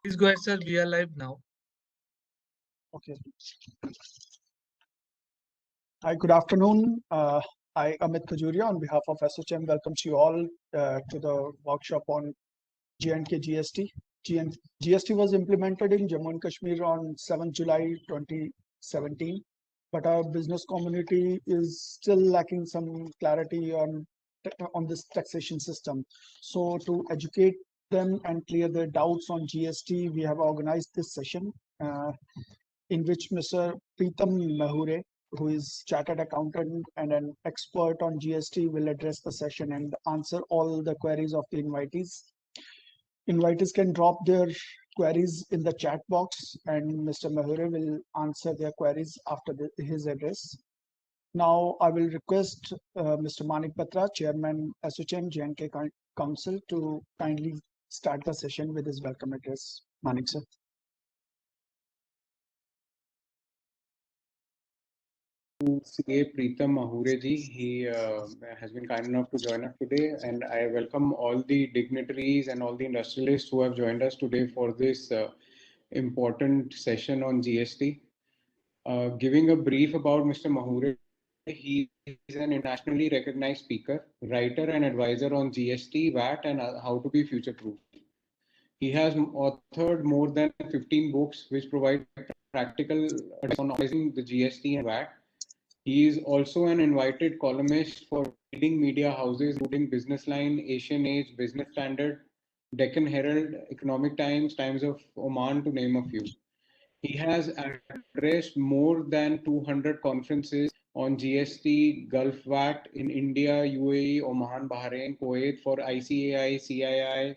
Please go ahead, sir. We are live now. Okay. Hi, good afternoon. I, Amit Khajuria, on behalf of SHM, welcomes you all to the workshop on J&K GST. GST was implemented in Jammu and Kashmir on 7th July 2017, but our business community is still lacking some clarity on this taxation system. So to educate them and clear their doubts on GST, we have organized this session in which Mr. Preetham Mahure, who is chartered accountant and an expert on GST, will address the session and answer all the queries of the invitees. Invitees can drop their queries in the chat box, and Mr. Mahure will answer their queries after his address. Now, I will request Mr. Manik Batra, Chairman, SHM J&K Council, to kindly start the session with his welcome address. Manik, sir. CA Preetham Mahure ji. He has been kind enough to join us today, and I welcome all the dignitaries and all the industrialists who have joined us today for this important session on GST. Giving a brief about Mr. Mahure, he is an internationally recognized speaker, writer and advisor on GST, VAT and how to be future-proof. He has authored more than 15 books which provide practical advice on optimizing the GST and VAT. He is also an invited columnist for leading media houses, including Business Line, Asian Age, Business Standard, Deccan Herald, Economic Times, Times of Oman, to name a few. He has addressed more than 200 conferences on GST, Gulf VAT in India, UAE, Oman, Bahrain, Kuwait for ICAI, CII,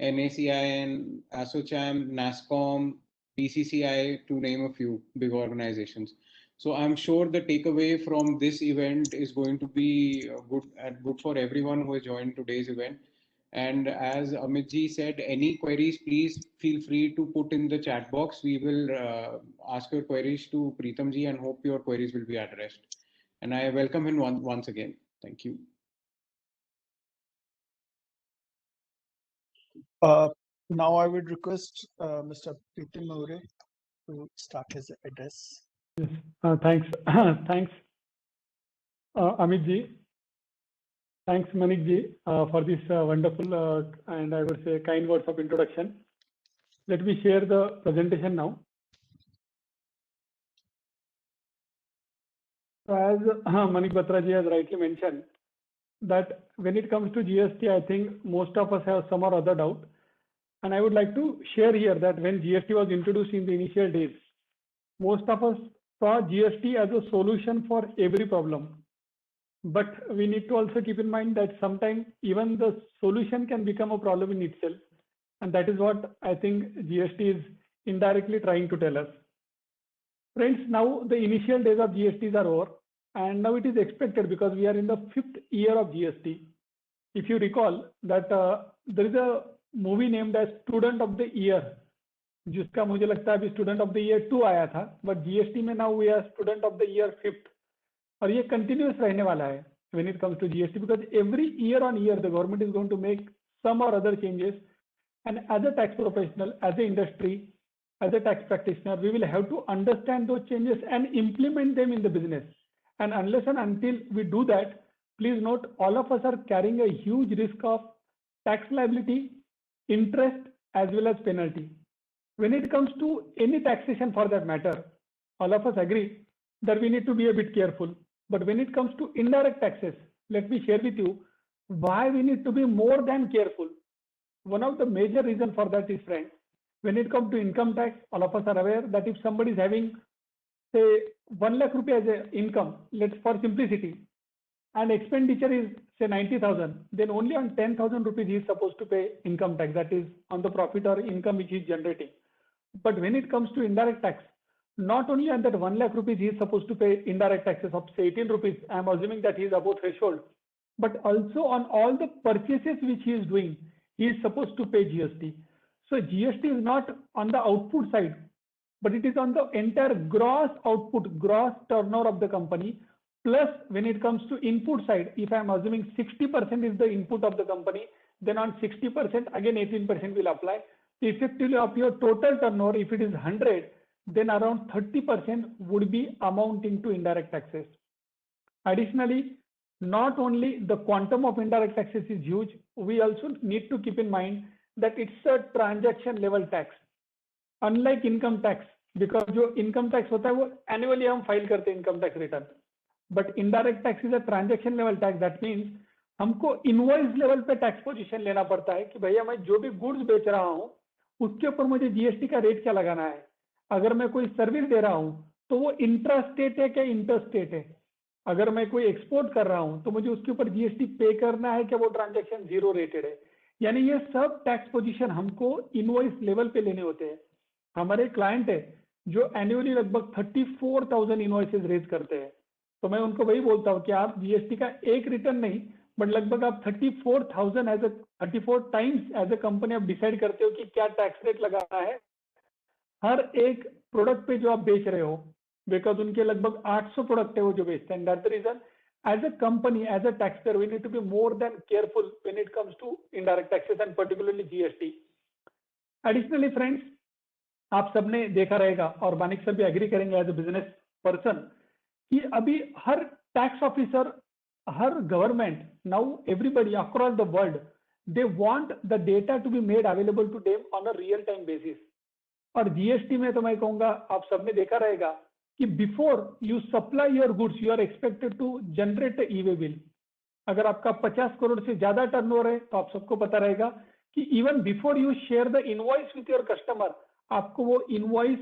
NACIN, ASSOCHAM, NASSCOM, BCCI, to name a few big organizations. So I'm sure the takeaway from this event is going to be good for everyone who has joined today's event. And as Amit ji said, any queries, please feel free to put in the chat box. We will ask your queries to Preetham ji and hope your queries will be addressed. And I welcome him once again. Thank you. Now I would request Mr. Preetham Mahure to start his address. Yes, thanks. Thanks, Amit ji. Thanks, Manik ji, for this wonderful and I would say kind words of introduction. Let me share the presentation now. So as Manik Batra ji has rightly mentioned, that when it comes to GST, I think most of us have some or other doubt. And I would like to share here that when GST was introduced in the initial days, most of us saw GST as a solution for every problem. But we need to also keep in mind that sometimes even the solution can become a problem in itself. And that is what I think GST is indirectly trying to tell us. Friends, now the initial days of GSTs are over. And now it is expected, because we are in the 5th year of GST. If you recall that there is a movie named as Student of the Year, जिसका मुझे लगता है अभी Student of the Year 2 आया था, but GST में now we are Student of the Year 5th. और ये continuous रहने वाला है when it comes to GST, because every year on year the government is going to make some or other changes, and as a tax professional, as an industry, as a tax practitioner, we will have to understand those changes and implement them in the business. And unless and until we do that, please note, all of us are carrying a huge risk of tax liability, interest, as well as penalty. When it comes to any taxation for that matter, all of us agree that we need to be a bit careful. But when it comes to indirect taxes, let me share with you why we need to be more than careful. One of the major reasons for that is, friends, when it comes to income tax, all of us are aware that if somebody is having, say, 1 lakh rupee as an income, let's for simplicity, and expenditure is say 90,000, then only on 10,000 rupees he is supposed to pay income tax, that is on the profit or income which he is generating. But when it comes to indirect tax, not only on that 1 lakh rupees he is supposed to pay indirect taxes of say 18 rupees, I am assuming that he is above threshold, but also on all the purchases which he is doing, he is supposed to pay GST. So GST is not on the output side, but it is on the entire gross output, gross turnover of the company. Plus, when it comes to input side, if I am assuming 60% is the input of the company, then on 60%, again 18% will apply. effectively of your total turnover, if it is 100, then around 30% would be amounting to indirect taxes. Additionally, not only the quantum of indirect taxes is huge, we also need to keep in mind that it's a transaction level tax. Unlike income tax, because जो income tax होता है वो annually हम file करते हैं income tax return, but indirect tax is a transaction level tax. That means हमको invoice level पे tax position लेना पड़ता है कि भैया मैं जो भी गुड्स बेच रहा हूं उसके ऊपर मुझे जीएसटी का रेट क्या लगाना है। अगर मैं कोई सर्विस दे रहा हूं तो वो इंट्रा स्टेट है क्या इंटर स्टेट है। अगर मैं कोई एक्सपोर्ट कर रहा हूं तो मुझे उसके ऊपर जीएसटी पे करना है क्या वो ट्रांजेक्शन जीरो रेटेड है। यानी ये सब टैक्स पोजीशन हमको इनवॉइस लेवल पे लेने होते हैं। हमारे क्लाइंट है जो एनुअली लगभग 34,000 इनवॉइसेस रेज करते हैं, तो मैं उनको वही बोलता हूँ कि आप जीएसटी का एक रिटर्न नहीं बट लगभग आप 34,000 34 टाइम्स एज ए कंपनी आप डिसाइड करते हो कि क्या टैक्स रेट लगाना है हर एक प्रोडक्ट पे जो आप बेच रहे हो, बिकॉज उनके लगभग 800 प्रोडक्ट है वो जो बेचते हैं। That the reason as a company as a taxpayer we need to be more than careful when it comes to indirect taxes and particularly GST. Additionally friends, आप सबने देखा रहेगा और मानिक सर भी एग्री करेंगे एज ए बिजनेस पर्सन कि अभी हर टैक्स ऑफिसर, हर government, now everybody across the world they want the data to be made available to them on a real time basis. और जीएसटी में तो मैं कहूंगा आप सबने देखा रहेगा कि before you supply your goods you are expected to generate e-way bill. अगर आपका 50 करोड़ से ज्यादा टर्नओवर है तो आप सबको पता रहेगा कि even before you share the invoice with your customer आपको वो इनवॉइस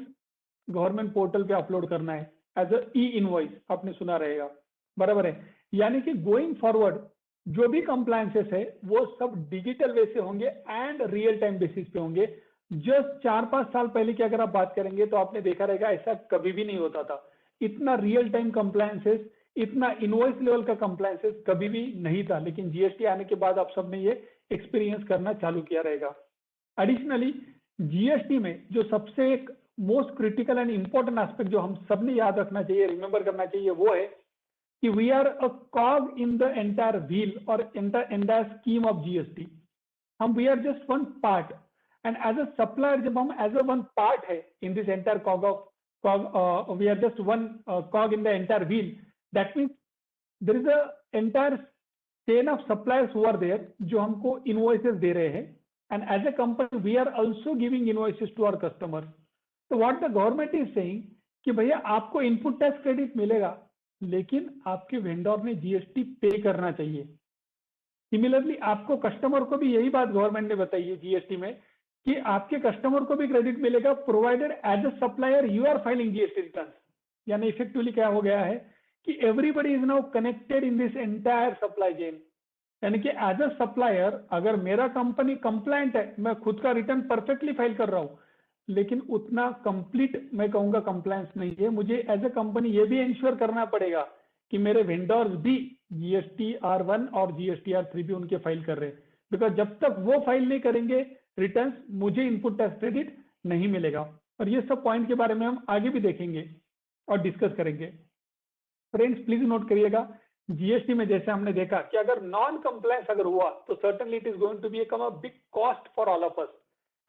गवर्नमेंट पोर्टल पे अपलोड करना है एज अ ई इनवॉइस। आपने सुना रहेगा, बराबर है। यानी कि गोइंग फॉरवर्ड जो भी कंप्लायंसेस है वो सब डिजिटल वे से होंगे एंड रियल टाइम बेसिस पे होंगे। जस्ट 4-5 साल पहले की अगर आप बात करेंगे तो आपने देखा रहेगा ऐसा कभी भी नहीं होता था। इतना रियल टाइम कंप्लायंसेस, इतना इनवॉइस लेवल का कंप्लायंसेस कभी भी नहीं था, लेकिन जीएसटी आने के बाद आप सबने ये एक्सपीरियंस करना चालू किया रहेगा। एडिशनली जीएसटी में जो सबसे एक most critical and important aspect जो हम सबने याद रखना चाहिए, रिमेंबर करना चाहिए, वो है कि we are a cog in the entire wheel और एंटायर स्कीम ऑफ जीएसटी। हम we are just one part and as a supplier जब हम एज अ वन पार्ट है in this entire cog of we are just one cog in the entire wheel, that means there is a entire chain of suppliers who are there जो हमको invoices दे रहे हैं and as a company we are also giving invoices to our customers. तो what the government is saying कि भैया आपको input tax credit मिलेगा लेकिन आपके वेंडर ने जीएसटी पे करना चाहिए। सिमिलरली आपको कस्टमर को भी यही बात गवर्नमेंट ने बताई है जीएसटी में कि आपके कस्टमर को भी क्रेडिट मिलेगा provided as a supplier you are filing GST return. यानी इफेक्टिवली क्या हो गया है कि everybody is now connected in this entire supply chain. यानी कि एज अ सप्लायर अगर मेरा कंपनी कंप्लायंट है, मैं खुद का रिटर्न परफेक्टली फाइल कर रहा हूं, लेकिन उतना कंप्लीट मैं कहूंगा कंप्लायंस नहीं है। मुझे एज ए कंपनी ये भी इंश्योर करना पड़ेगा कि मेरे वेंडर्स भी जीएसटी R1 और जीएसटी R3 भी उनके फाइल कर रहे हैं, बिकॉज जब तक वो फाइल नहीं करेंगे रिटर्न्स मुझे इनपुट टैक्स क्रेडिट नहीं मिलेगा। और ये सब पॉइंट के बारे में हम आगे भी देखेंगे और डिस्कस करेंगे। फ्रेंड्स प्लीज नोट करिएगा, जीएसटी में जैसे हमने देखा कि अगर नॉन कंप्लायंस अगर हुआ तो certainly it is going to be become a big cost for all of us.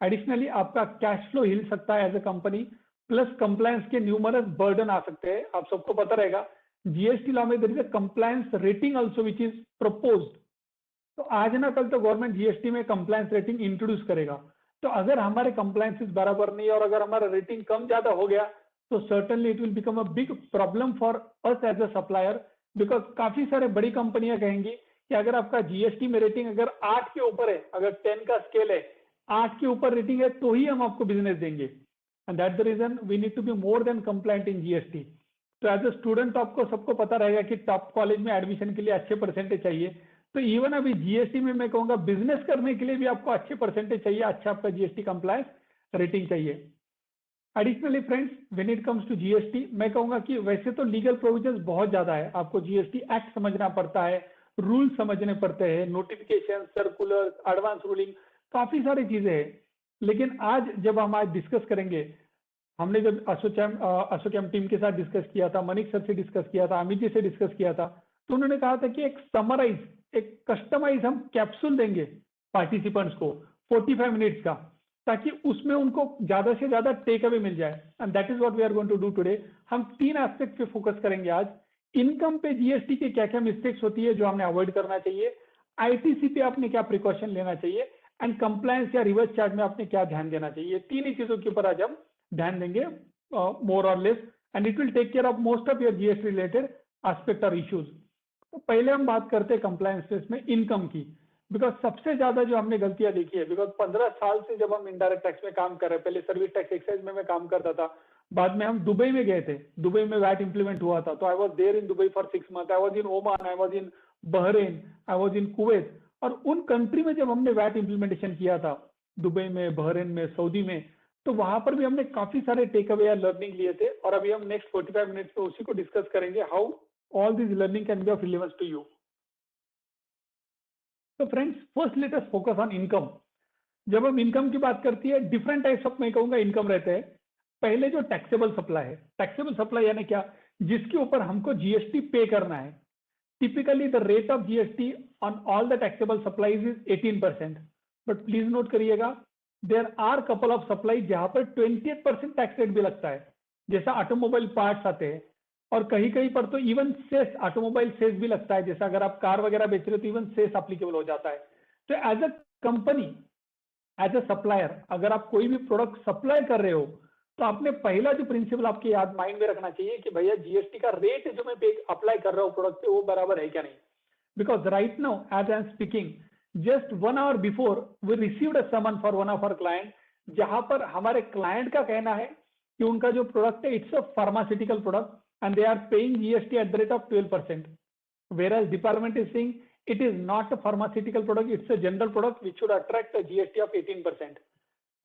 Additionally आपका कैश फ्लो हिल सकता है as a company, plus compliance के न्यूमरस बर्डन आ सकते हैं। आप सबको पता रहेगा जीएसटी लॉ में there is a compliance rating also which is proposed. तो आज ना कल तो गवर्नमेंट जीएसटी में कंप्लायंस रेटिंग इंट्रोड्यूस करेगा। तो अगर हमारे कंप्लायंसेस बराबर नहीं और अगर हमारा रेटिंग कम ज्यादा हो गया तो certainly it will become a big problem for us as a supplier, because काफी सारे बड़ी कंपनियां कहेंगी कि अगर आपका जीएसटी में रेटिंग अगर 8 के ऊपर है, अगर 10 का स्केल है, 8 के ऊपर रेटिंग है तो ही हम आपको बिजनेस देंगे। And that the reason we need to be more than compliant in GST. तो एज अ स्टूडेंट आपको सबको पता रहेगा कि टॉप कॉलेज में एडमिशन के लिए अच्छे परसेंटेज चाहिए। तो इवन अभी जीएसटी में मैं कहूंगा बिजनेस करने के लिए भी आपको अच्छे परसेंटेज चाहिए, अच्छा आपका जीएसटी कंप्लायंस रेटिंग चाहिए। Additionally friends when it comes to GST मैं कहूंगा कि वैसे तो लीगल प्रोविजंस बहुत ज्यादा है, आपको जीएसटी एक्ट समझना पड़ता है, रूल समझने पड़ते हैं, नोटिफिकेशन, सर्कुलर, एडवांस रूलिंग, काफी सारी चीजें हैं। लेकिन आज जब हम आज डिस्कस करेंगे, हमने जब असोचैम टीम के साथ डिस्कस किया था, मनीष सर से डिस्कस किया था, अमित जी से डिस्कस किया था, तो उन्होंने कहा था कि एक समराइज, एक कस्टमाइज हम कैप्सूल देंगे पार्टिसिपेंट्स को 45 मिनट्स का, ताकि उसमें उनको ज्यादा से ज्यादा टेक अवे मिल जाए। And that is what we are going to do today. हम 3 एस्पेक्ट पे फोकस करेंगे आज। इनकम पे जीएसटी के क्या क्या मिस्टेक्स होती है जो हमने अवॉइड करना चाहिए, आईटीसी पे आपने क्या प्रिकॉशन लेना चाहिए, एंड कंप्लायंस या रिवर्स चार्ज में आपने क्या ध्यान देना चाहिए। 3 ही चीजों के ऊपर आज हम ध्यान देंगे मोर और less, and it will take care of most of your GST related aspect और इश्यूज। तो पहले हम बात करते हैं कंप्लायंस फेस में इनकम की, बिकॉज सबसे ज्यादा जो हमने गलतियां देखी है, बिकॉज 15 साल से जब हम इनडायरेक्ट टैक्स में काम कर रहे हैं, पहले सर्विस टैक्स एक्साइज में मैं काम करता था, बाद में हम दुबई में गए थे, दुबई में वैट इंप्लीमेंट हुआ था, तो I was there in Dubai for 6 months, I was in Oman, I was in Bahrain, I was in Kuwait. और उन कंट्री में जब हमने वैट इंप्लीमेंटेशन किया था, दुबई में, बहरेन में, सऊदी में, तो वहां पर भी हमने काफी सारे टेक अवे या लर्निंग लिए थे, और अभी हम नेक्स्ट 45 मिनट्स में उसी को डिस्कस करेंगे, how all this learning can be of relevance to you. तो friends, first let us focus on income. जब हम इनकम की बात करती है, डिफरेंट टाइप्स ऑफ मैं कहूंगा इनकम रहते हैं। पहले जो टैक्सेबल सप्लाई है, टैक्सेबल सप्लाई यानी क्या, जिसके ऊपर हमको जीएसटी पे करना है। Typically the rate of GST on all the taxable supplies is 18%, but please note करिएगा, there are couple of supply जहां पर 28% टैक्स रेट भी लगता है, जैसा ऑटोमोबाइल पार्ट्स आते हैं, और कहीं कहीं पर तो इवन सेस, ऑटोमोबाइल सेस भी लगता है, जैसा अगर आप कार वगैरह बेच रहे हो तो इवन सेस एप्लीकेबल हो जाता है। तो as a company, as a supplier, अगर आप कोई भी प्रोडक्ट सप्लाई कर रहे हो, तो आपने पहला जो प्रिंसिपल आपके याद माइंड में रखना चाहिए कि भैया जीएसटी का रेट जो मैं अप्लाई कर रहा हूँ प्रोडक्ट पे, वो बराबर है क्या नहीं। Because right now as I am speaking, just 1 hour before we received a summon for one of our client, जहां पर हमारे क्लाइंट का कहना है कि उनका जो प्रोडक्ट है it's a pharmaceutical product and they are paying GST at the rate of 12%, whereas department is saying it is not a pharmaceutical product, it's a general product which should attract a GST of 18%.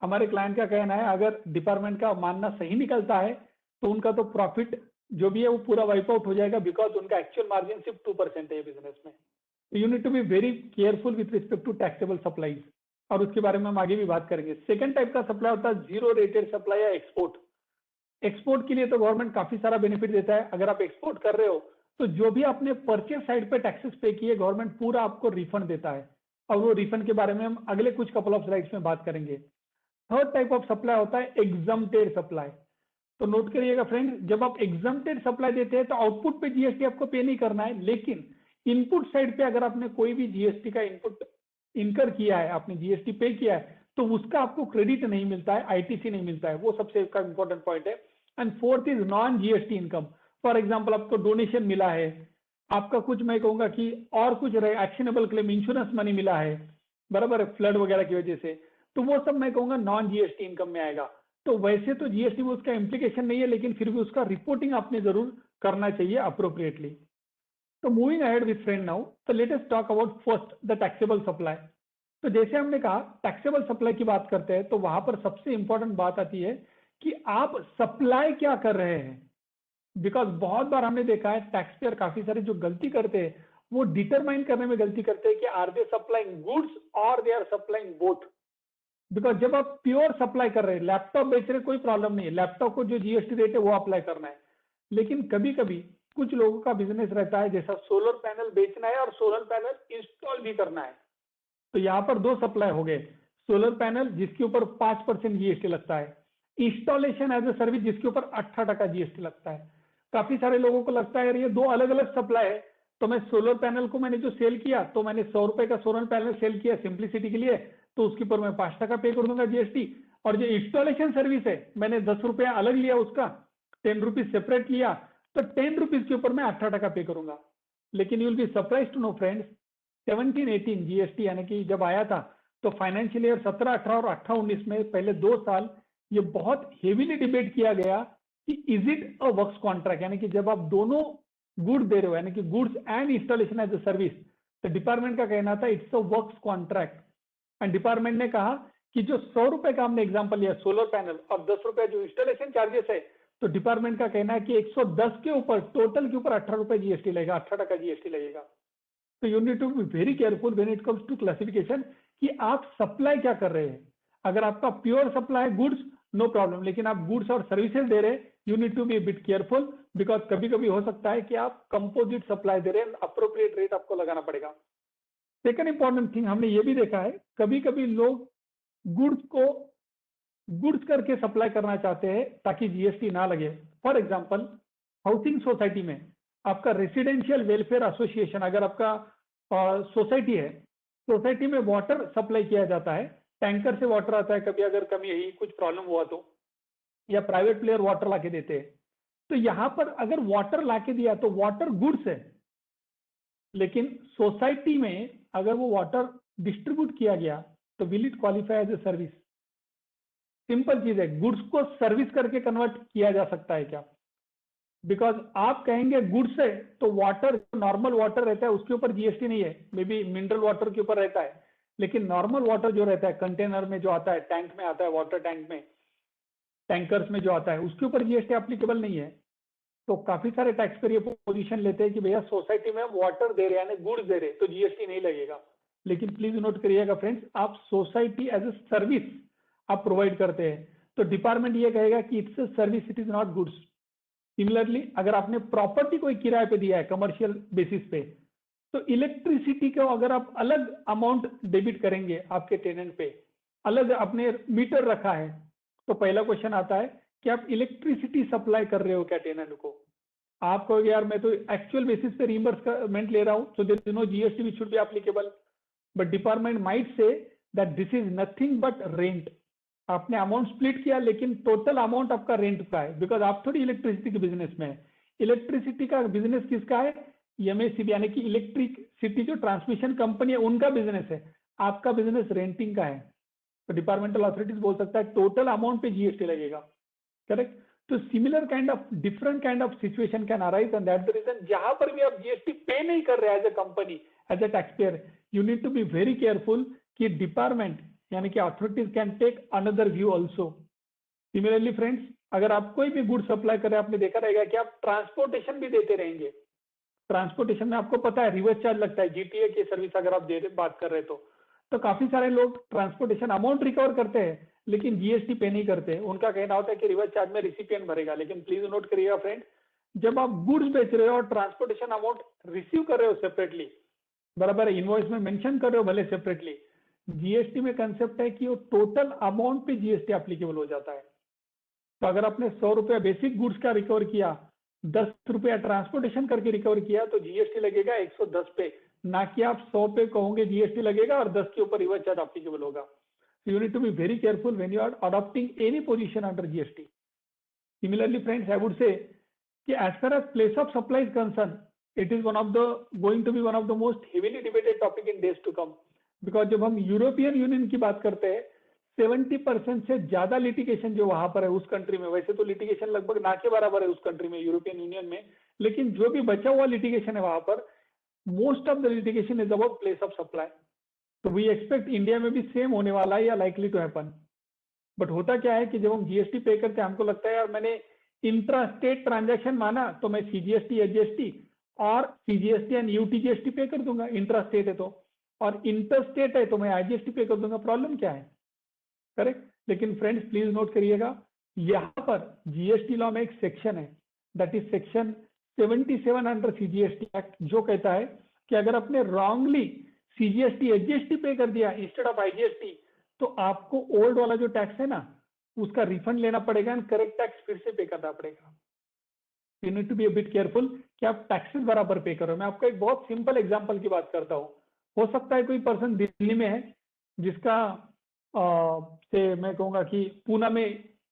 हमारे client का कहना है अगर department का मानना सही निकलता है तो उनका तो प्रॉफिट जो भी है वो पूरा वाइप आउट हो जाएगा, बिकॉज उनका एक्चुअल मार्जिन सिर्फ 2% है बिजनेस में। तो you need to be very careful with respect to taxable supplies, और उसके बारे में हम आगे भी बात करेंगे। सेकंड टाइप का सप्लाई होता है जीरो रेटेड सप्लाई या एक्सपोर्ट। एक्सपोर्ट के लिए तो गवर्नमेंट काफी सारा बेनिफिट देता है। अगर आप एक्सपोर्ट कर रहे हो तो जो भी आपने परचेज साइड पे टैक्सेस पे किए, गवर्नमेंट पूरा आपको रिफंड देता है, और वो रिफंड के बारे में हम अगले कुछ कपल ऑफ स्लाइड्स में बात करेंगे। थर्ड टाइप ऑफ सप्लाई होता है एग्जम्प्टेड सप्लाई। तो नोट करिएगा फ्रेंड्स, जब आप एग्जम्प्टेड सप्लाई देते हैं तो आउटपुट पे जीएसटी आपको पे नहीं करना है, लेकिन इनपुट साइड पे अगर आपने कोई भी जीएसटी का इनपुट इनकर किया है, आपने जीएसटी पे किया है, तो उसका आपको क्रेडिट नहीं मिलता है, आईटीसी नहीं मिलता है। वो सबसे इंपॉर्टेंट पॉइंट है। And fourth is non GST income. For example, आपको डोनेशन मिला है, आपका कुछ मैं कहूंगा कि और कुछ एक्शनेबल क्लेम, इंश्योरेंस मनी मिला है, बराबर है, फ्लड वगैरह की वजह से, तो वो सब मैं कहूंगा नॉन जीएसटी इनकम में आएगा। तो वैसे तो जीएसटी में उसका इम्प्लीकेशन नहीं है, लेकिन फिर भी उसका रिपोर्टिंग आपने जरूर करना चाहिए अप्रोप्रिएटली। तो moving ahead with friend now, तो let us talk about first the taxable supply. तो जैसे हमने कहा टैक्सेबल सप्लाई की बात करते हैं, तो वहां पर सबसे इंपॉर्टेंट बात आती है कि आप सप्लाई क्या कर रहे हैं। बिकॉज बहुत बार हमने देखा है टैक्स पेयर काफी सारे जो गलती करते हैं वो डिटरमाइन करने में गलती करते हैं कि आर दे सप्लाइंग गुड्स और they are supplying both. Because जब आप प्योर सप्लाई कर रहे हैं, लैपटॉप बेच रहे, कोई प्रॉब्लम नहीं है, लैपटॉप को जो जीएसटी रेट है वो अप्लाई करना है। लेकिन कभी कभी कुछ लोगों का बिजनेस रहता है, जैसा सोलर पैनल बेचना है और सोलर पैनल इंस्टॉल भी करना है, तो यहाँ पर 2 सप्लाई हो गए। सोलर पैनल जिसके ऊपर 5% जीएसटी लगता है, इंस्टॉलेशन एज ए सर्विस जिसके ऊपर 18% जीएसटी लगता है। काफी सारे लोगों को लगता है यार ये 2 अलग अलग सप्लाई है, तो मैं सोलर पैनल को मैंने जो सेल किया, तो मैंने 100 रुपए का सोलर पैनल सेल किया सिंप्लिसिटी के लिए, तो उसके ऊपर मैं 5% पे कर दूंगा जीएसटी। और जो इंस्टॉलेशन सर्विस है, मैंने 10 रुपया अलग लिया, उसका 10 रुपीज सेपरेट लिया, तो 10 रुपीज के ऊपर मैं 18% पे करूंगा। लेकिन you will be surprise to know friends, 17-18 GST यानी कि जब आया था, तो फाइनेंशियल ईयर 17-18 और 18-19 में पहले 2 साल ये बहुत हेवीली डिबेट किया गया कि is it a works contract, यानी कि जब आप दोनों गुड दे रहे हो, यानी कि goods and installation as a service, तो डिपार्टमेंट का कहना था it's a works contract. And department ने कहा कि जो 100 रुपए का हमने एग्जाम्पल लिया सोलर पैनल और 10 रुपए जो इंस्टॉलेशन चार्जेस है, तो डिपार्टमेंट का कहना है कि 110 के ऊपर टोटल के ऊपर 18 रुपए जीएसटी लगेगा, 18% जीएसटी लगेगा। तो you need to be very careful when it comes to classification कि आप सप्लाई क्या कर रहे हैं। अगर आपका pure supply goods, no problem, लेकिन आप गुड्स और सर्विसेज दे रहे हैं, you need to be bit careful, because कभी कभी हो सकता है कि आप कंपोजिट सप्लाई दे रहे हैं, अप्रोप्रिएट रेट आपको लगाना पड़ेगा। सेकंड इंपॉर्टेंट थिंग हमने ये भी देखा है, कभी कभी लोग गुड्स को गुड्स करके सप्लाई करना चाहते हैं ताकि जीएसटी ना लगे। फॉर एग्जांपल हाउसिंग सोसाइटी में आपका रेसिडेंशियल वेलफेयर एसोसिएशन, अगर आपका सोसाइटी है, सोसाइटी में वाटर सप्लाई किया जाता है, टैंकर से वाटर आता है, कभी अगर कभी यही कुछ प्रॉब्लम हुआ तो, या प्राइवेट प्लेयर वाटर लाके देते हैं, तो यहां पर अगर वाटर लाके दिया तो वाटर गुड्स है, लेकिन सोसाइटी में अगर वो वाटर डिस्ट्रीब्यूट किया गया तो will it qualify as a service? Simple चीज है, गुड्स को सर्विस करके कन्वर्ट किया जा सकता है क्या? बिकॉज आप कहेंगे गुड्स है तो वाटर, नॉर्मल वाटर रहता है उसके ऊपर जीएसटी नहीं है, मे बी मिनरल वाटर के ऊपर रहता है, लेकिन नॉर्मल वाटर जो रहता है कंटेनर में जो आता है, टैंक में आता है, वाटर टैंक में, टैंकर्स में जो आता है, उसके ऊपर जीएसटी एप्लीकेबल नहीं है। तो काफी सारे टैक्स पेयर ये पोजीशन लेते हैं कि भैया सोसाइटी में वाटर दे रहे हैं यानी गुड्स दे रहे हैं तो जीएसटी नहीं लगेगा। लेकिन प्लीज नोट करिएगा फ्रेंड्स, आप सोसाइटी एज ए सर्विस आप प्रोवाइड करते हैं तो डिपार्टमेंट ये कहेगा कि it's a service, it is not goods. Similarly अगर आपने प्रॉपर्टी कोई किराए पे दिया है कमर्शियल बेसिस पे, तो इलेक्ट्रिसिटी को अगर आप अलग अमाउंट डेबिट करेंगे आपके टेनेंट पे, अलग आपने मीटर रखा है, तो पहला क्वेश्चन आता है कि आप इलेक्ट्रिसिटी सप्लाई कर रहे हो क्या टेनेंट को? आप कहोगे यार मैं तो एक्चुअल बेसिस पे रिइंबर्समेंट ले रहा हूं, so there is no GST which should be applicable, but department might say that this is nothing but rent. आपने अमाउंट स्प्लिट किया लेकिन टोटल अमाउंट आपका रेंट का है, बिकॉज आप थोड़ी इलेक्ट्रिसिटी के बिजनेस में है। इलेक्ट्रिसिटी का बिजनेस किसका है? एमएससीबी यानी कि इलेक्ट्रिसिटी जो ट्रांसमिशन कंपनी है उनका बिजनेस है, आपका बिजनेस रेंटिंग का है। तो डिपार्टमेंटल अथॉरिटीज बोल सकता है टोटल अमाउंट पे जीएसटी लगेगा, करेक्ट? तो similar kind of different kind of situation can arise and that the reason जहां पर भी आप जीएसटी पे नहीं कर रहे as a company, as a tax payer, you need to be very careful कि डिपार्टमेंट यानी कि authorities can take another view also. Similarly friends, अगर आप कोई भी गुड सप्लाई कर रहे हैं, आपने देखा रहेगा कि आप ट्रांसपोर्टेशन भी देते रहेंगे। ट्रांसपोर्टेशन में आपको पता है रिवर्स चार्ज लगता है, जीटीए की सर्विस अगर आप दे रहे बात कर रहे तो काफी सारे लोग ट्रांसपोर्टेशन अमाउंट रिकवर करते हैं लेकिन जीएसटी पे नहीं करते। उनका कहना होता है कि रिवर्स चार्ज में रिसिपिएंट भरेगा, लेकिन प्लीज नोट करिएगा फ्रेंड, जब आप गुड्स बेच रहे हो और ट्रांसपोर्टेशन अमाउंट रिसीव कर रहे हो सेपरेटली, बराबर है, इनवॉइस में मेंशन कर रहे हो भले सेपरेटली, जीएसटी में कंसेप्ट है कि वो टोटल अमाउंट पे जीएसटी एप्लीकेबल हो जाता है। तो अगर आपने 100 रुपया बेसिक गुड्स का रिकवर किया, 10 रुपया ट्रांसपोर्टेशन करके रिकवर किया, तो जीएसटी लगेगा 110 पे, ना कि आप 100 पे कहोगे जीएसटी लगेगा और 10 के ऊपर रिवर्स चार्ज एप्लीकेबल होगा। So you need to be very careful when you are adopting any position under GST. Similarly, friends, I would say कि as far as place of supply is concerned, it is going to be one of the most heavily debated topic in days to come. Because जब हम European union की बात करते हैं, 70% से ज्यादा litigation जो वहां पर है उस कंट्री में, वैसे तो लिटिगेशन लगभग ना के बराबर है उस कंट्री में, यूरोपियन यूनियन में, लेकिन जो भी बचा हुआ लिटिगेशन है वहां पर, most of the litigation is about place of supply. तो वी एक्सपेक्ट इंडिया में भी सेम होने वाला है या लाइकली टू हैपन। बट होता क्या है कि जब हम जीएसटी पे करते हैं, हमको लगता है यार मैंने इंट्रा स्टेट ट्रांजैक्शन माना तो मैं सीजीएसटी, एचजीएसटी और सीजीएसटी एंड यूटीजीएसटी पे कर दूंगा, इंट्रा स्टेट है तो, और इंटर स्टेट है तो मैं आईजीएसटी पे कर दूंगा। प्रॉब्लम क्या है? करेक्ट? लेकिन फ्रेंड्स प्लीज नोट करिएगा, यहां पर जीएसटी लॉ में एक सेक्शन है, that is section 77 under CGST act, जो कहता है कि अगर आपने रॉन्गली सीजीएसटी एचजीएसटी पे कर दिया इंस्टेड ऑफ आईजीएसटी, तो आपको ओल्ड वाला जो टैक्स है ना उसका रिफंड लेना पड़ेगा एंड करेक्ट टैक्स फिर से पे करना पड़ेगा। You need to be a bit careful कि आप टैक्सेस बराबर पे करो। मैं आपको एक बहुत सिंपल एग्जांपल की बात करता हूँ। हो सकता है कोई पर्सन दिल्ली में है जिसका से मैं कहूँगा कि पूना में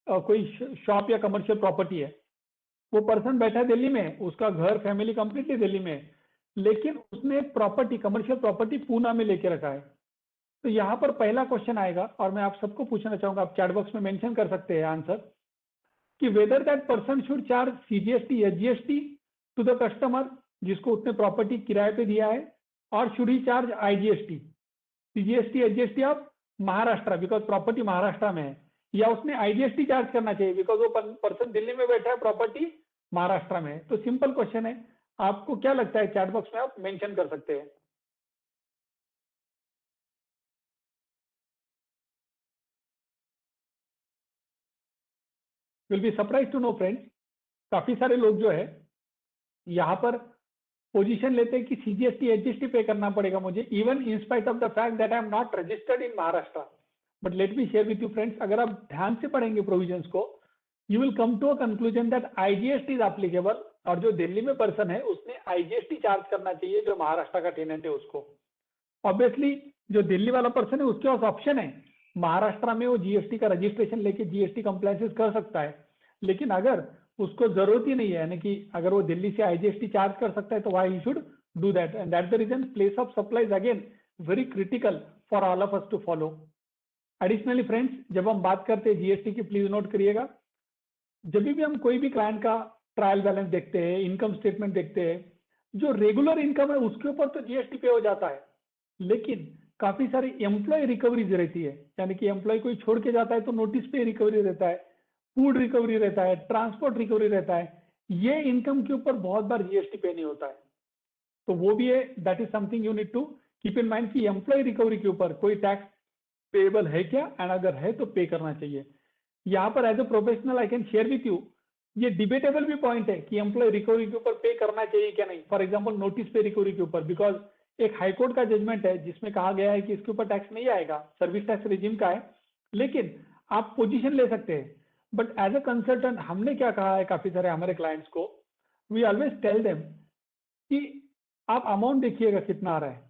कोई शॉप या कमर्शियल प्रॉपर्टी है, वो पर्सन बैठा है दिल्ली में, उसका घर फैमिली कंप्लीटली दिल्ली में है, लेकिन उसने प्रॉपर्टी, कमर्शियल प्रॉपर्टी पूना में लेके रखा है। तो यहाँ पर पहला क्वेश्चन आएगा और मैं आप सबको पूछना चाहूंगा, आप चैट बॉक्स में मेंशन कर सकते हैं आंसर, कि whether that person should charge CGST SGST to the customer जिसको उसने प्रॉपर्टी किराए पे दिया है, और should he charge IGST, CGST SGST of Maharashtra because property Maharashtra में है, या उसने आईजीएसटी चार्ज करना चाहिए बिकॉज वो पर्सन दिल्ली में बैठा है, प्रॉपर्टी महाराष्ट्र में है। तो सिंपल क्वेश्चन है, आपको क्या लगता है? चैट बॉक्स में आप मेंशन कर सकते हैं। Will be surprise to know friends, काफी सारे लोग जो है यहाँ पर पोजीशन लेते हैं कि सीजीएसटी एचजीएसटी पे करना पड़ेगा मुझे, even in spite of the fact that I am not registered in Maharashtra. But let me share with you friends, अगर आप ध्यान से पढ़ेंगे प्रोविजंस को, you will come to a conclusion that IGST is applicable, और जो दिल्ली में पर्सन है उसने आईजीएसटी चार्ज करना चाहिए जो महाराष्ट्र का टेनेंट है उसको। ऑब्वियसली जो दिल्ली वाला पर्सन है उसके पास ऑप्शन है, महाराष्ट्र में वो जीएसटी का रजिस्ट्रेशन लेके जीएसटी कंप्लायंसेस कर सकता है, लेकिन अगर उसको जरूरत ही नहीं है, यानी कि अगर वो दिल्ली से आईजीएसटी चार्ज कर सकता है तो why he should do that, and that the reason place of supply is again very critical for all of us to follow. Additionally friends, जब हम बात करते हैं जीएसटी की, प्लीज नोट करिएगा, जब भी हम कोई भी क्लाइंट का ट्रायल बैलेंस देखते हैं, इनकम स्टेटमेंट देखते हैं, जो रेगुलर इनकम है उसके ऊपर तो जीएसटी पे हो जाता है, लेकिन काफी सारी एम्प्लॉय रिकवरीज रहती है, यानी कि एम्प्लॉय कोई छोड़ के जाता है तो नोटिस पे रिकवरी रहता है, फूड रिकवरी रहता है, ट्रांसपोर्ट रिकवरी रहता है, ये इनकम के ऊपर बहुत बार जीएसटी पे नहीं होता है, तो वो भी है, that is something you need to keep in mind कि एम्प्लॉय रिकवरी के ऊपर कोई टैक्स पेएबल है क्या, एंड अगर है तो पे करना चाहिए। यहाँ पर as a professional I can share with you, ये डिबेटेबल भी पॉइंट है कि एम्प्लॉय रिकवरी के ऊपर पे करना चाहिए क्या नहीं, फॉर एग्जांपल नोटिस पे रिकवरी के ऊपर, बिकॉज एक हाईकोर्ट का जजमेंट है जिसमें कहा गया है कि इसके ऊपर टैक्स नहीं आएगा, सर्विस टैक्स रिजिम का है, लेकिन आप पोजीशन ले सकते हैं। बट एज ए कंसल्टेंट हमने क्या कहा है काफी सारे हमारे क्लाइंट्स को, वी ऑलवेज टेल देम कि आप अमाउंट देखिएगा कितना आ रहा है,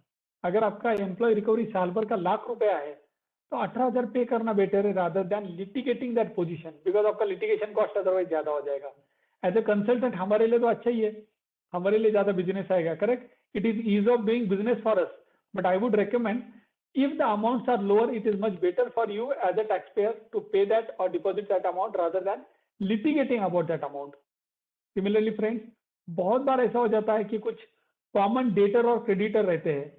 अगर आपका एम्प्लॉय रिकवरी साल भर का ₹1,00,000 है तो 18,000 पे करना बेटर है rather than litigating that position, because आपका लिटिगेशन कॉस्ट अदरवाइज ज्यादा हो जाएगा। एज ए कंसल्टेंट हमारे लिए तो अच्छा ही है, हमारे लिए ज्यादा बिजनेस आएगा, correct, it is ease of doing business for us, but I would recommend if the amounts are lower, it is much better for you as a taxpayer to pay that or deposit that amount rather than litigating about that amount. Similarly friends, बहुत बार ऐसा हो जाता है कि कुछ common debtor और creditor रहते हैं,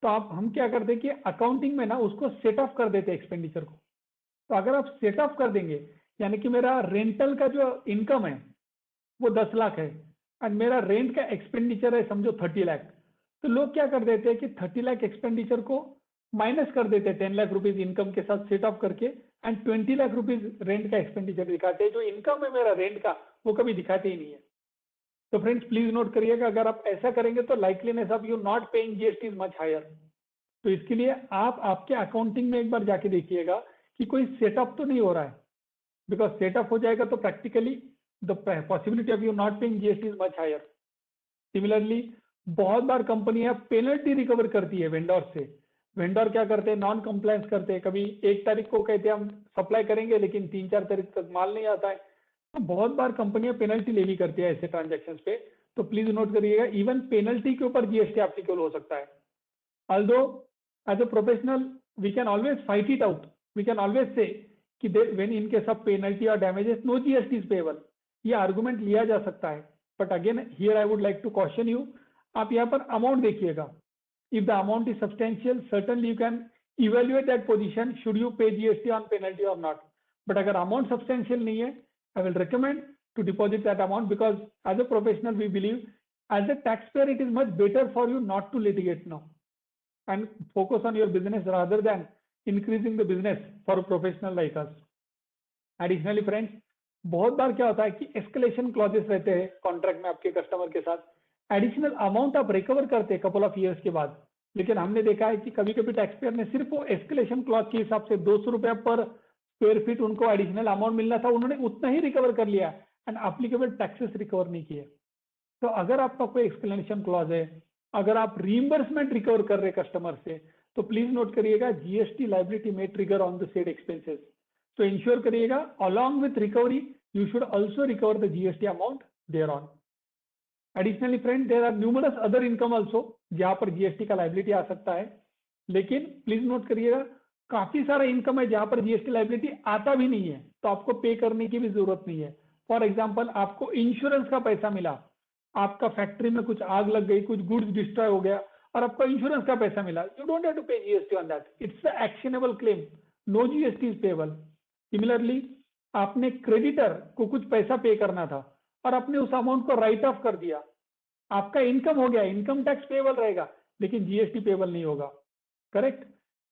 तो हम क्या करते हैं कि अकाउंटिंग में ना उसको सेट ऑफ कर देते हैं एक्सपेंडिचर को। तो अगर आप सेट ऑफ कर देंगे, यानी कि मेरा रेंटल का जो इनकम है वो 10 लाख है एंड मेरा रेंट का एक्सपेंडिचर है समझो 30 लाख, तो लोग क्या कर देते हैं कि 30 लाख एक्सपेंडिचर को माइनस कर देते हैं 10 लाख रुपीज इनकम के साथ सेट ऑफ करके, एंड 20 लाख रुपीज रेंट का एक्सपेंडिचर दिखाते हैं, जो इनकम है मेरा रेंट का वो कभी दिखाते ही नहीं है। तो फ्रेंड्स प्लीज नोट करिएगा, अगर आप ऐसा करेंगे तो likeliness of you not paying GST is much higher. तो इसके लिए आप आपके अकाउंटिंग में एक बार जाके देखिएगा कि कोई सेटअप तो नहीं हो रहा है, बिकॉज सेटअप हो जाएगा तो practically the possibility of you not paying GST is much higher. Similarly बहुत बार कंपनियां पेनल्टी रिकवर करती है वेंडर से। वेंडर क्या करते हैं, नॉन कंप्लायंस करते हैं, कभी 1 तारीख को कहते हैं हम सप्लाई करेंगे लेकिन 3-4 तारीख तक माल नहीं आता है, तो बहुत बार कंपनियां पेनल्टी लेवी करती है ऐसे ट्रांजैक्शंस पे। तो प्लीज नोट करिएगा, इवन पेनल्टी के ऊपर जीएसटी एप्लीकेबल हो सकता है। Although as a professional we can always fight it out, we can always say कि when in case of penalty और damages no GST is payable, ये आर्गुमेंट लिया जा सकता है। But again here I would like to caution you, आप यहाँ पर अमाउंट देखिएगा, if the amount is substantial certainly you can evaluate that position should you pay GST on penalty or not, but अगर amount substantial नहीं है I will recommend to deposit that amount, because as a professional we believe as a taxpayer it is much better for you not to litigate now and focus on your business rather than increasing the business for a professional like us. Additionally friends, बहुत बार क्या होता है कि escalation clauses रहते हैं contract में आपके customer के साथ, एडिशनल अमाउंट आप रिकवर करते हैं कपल ऑफ ईयर्स के बाद, लेकिन हमने देखा है कि कभी कभी टैक्स पेयर ने सिर्फ वो एस्केलेशन क्लॉज के हिसाब से 200 रुपया पर स्क्वायर फीट उनको एडिशनल अमाउंट मिलना था, उन्होंने उतना ही रिकवर कर लिया एंड एप्लीकेबल टैक्सेस रिकवर नहीं किए। तो अगर आपका कोई एक्सप्लेनेशन क्लॉज है, अगर आप रीइंबर्समेंट रिकवर कर रहे कस्टमर से, तो प्लीज नोट करिएगा जीएसटी लाइबिलिटी में trigger on the said expenses. तो इंश्योर करिएगा along with recovery you should also recover the GST amount thereon. Additionally friend there are numerous other income also जहां पर GST का liability आ सकता है, लेकिन प्लीज नोट करिएगा काफी सारा इनकम है जहां पर जीएसटी लाइबिलिटी आता भी नहीं है, तो आपको पे करने की भी जरूरत नहीं है। फॉर एग्जांपल आपको इंश्योरेंस का पैसा मिला, आपका फैक्ट्री में कुछ आग लग गई, कुछ गुड्स डिस्ट्रॉय हो गया और आपको इंश्योरेंस का पैसा मिला, you don't have to pay GST on that, it's a actionable claim, no GST is payable. Similarly आपने क्रेडिटर को कुछ पैसा पे करना था और आपने उस अमाउंट को राइट ऑफ कर दिया, आपका इनकम हो गया, इनकम टैक्स पेएबल रहेगा लेकिन जीएसटी पेएबल नहीं होगा, करेक्ट।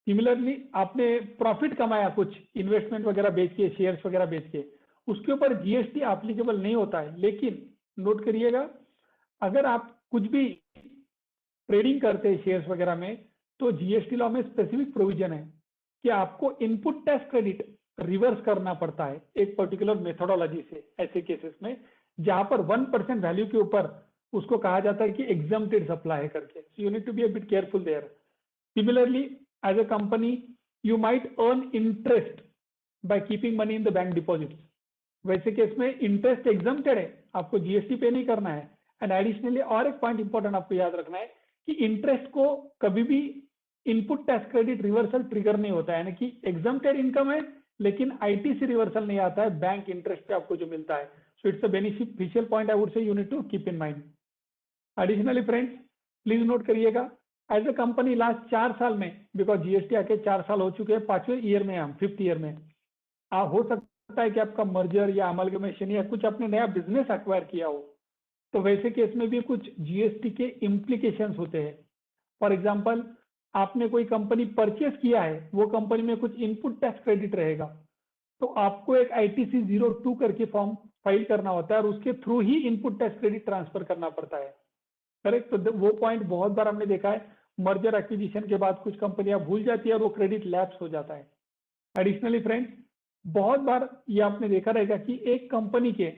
सिमिलरली आपने प्रॉफिट कमाया कुछ इन्वेस्टमेंट वगैरह बेच के, शेयर्स वगैरह बेच के, उसके ऊपर जीएसटी एप्लीकेबल नहीं होता है। लेकिन नोट करिएगा अगर आप कुछ भी ट्रेडिंग करते हैं शेयर्स वगैरह में, तो जीएसटी लॉ में स्पेसिफिक प्रोविजन है कि आपको इनपुट टैक्स क्रेडिट रिवर्स करना पड़ता है एक पर्टिकुलर मेथोडोलॉजी से, ऐसे केसेस में जहां पर 1% वैल्यू के ऊपर उसको कहा जाता है कि एग्जम्प्टेड सप्लाई है करके. So you need to be a bit careful there. Similarly as a company you might earn interest by keeping money in the bank deposits. वैसे केस में इंटरेस्ट एग्जम्प्टेड है, आपको जीएसटी पे नहीं करना है. And additionally और एक point important आपको याद रखना है कि इंटरेस्ट को कभी भी input tax credit reversal trigger नहीं होता है, यानी कि एग्जम्प्टेड इनकम है लेकिन आईटीसी रिवर्सल नहीं आता है बैंक इंटरेस्ट पे आपको जो मिलता है. So it's a beneficial point I would say you need to keep in mind. Additionally friends please note करिएगा, एज अ कंपनी लास्ट 4 साल में, बिकॉज जीएसटी आके 4 साल हो चुके हैं, 5वें ईयर में हम 5th ईयर में, हो सकता है कि आपका मर्जर या अमलगमेशन या कुछ आपने नया बिजनेस एक्वायर किया हो, तो वैसे केस में भी कुछ जीएसटी के इम्प्लीकेशंस होते हैं. फॉर एग्जांपल आपने कोई कंपनी परचेस किया है, वो कंपनी में कुछ इनपुट टैक्स क्रेडिट रहेगा, तो आपको एक आईटीसी 02 करके फॉर्म फाइल करना होता है और उसके थ्रू ही इनपुट टैक्स क्रेडिट ट्रांसफर करना पड़ता है. करेक्ट. तो वो पॉइंट बहुत बार हमने देखा है, मर्जर एक्विजिशन के बाद कुछ कंपनियां भूल जाती है और वो क्रेडिट लैप्स हो जाता है. एडिशनली फ्रेंड्स बहुत बार ये आपने देखा रहेगा कि एक कंपनी के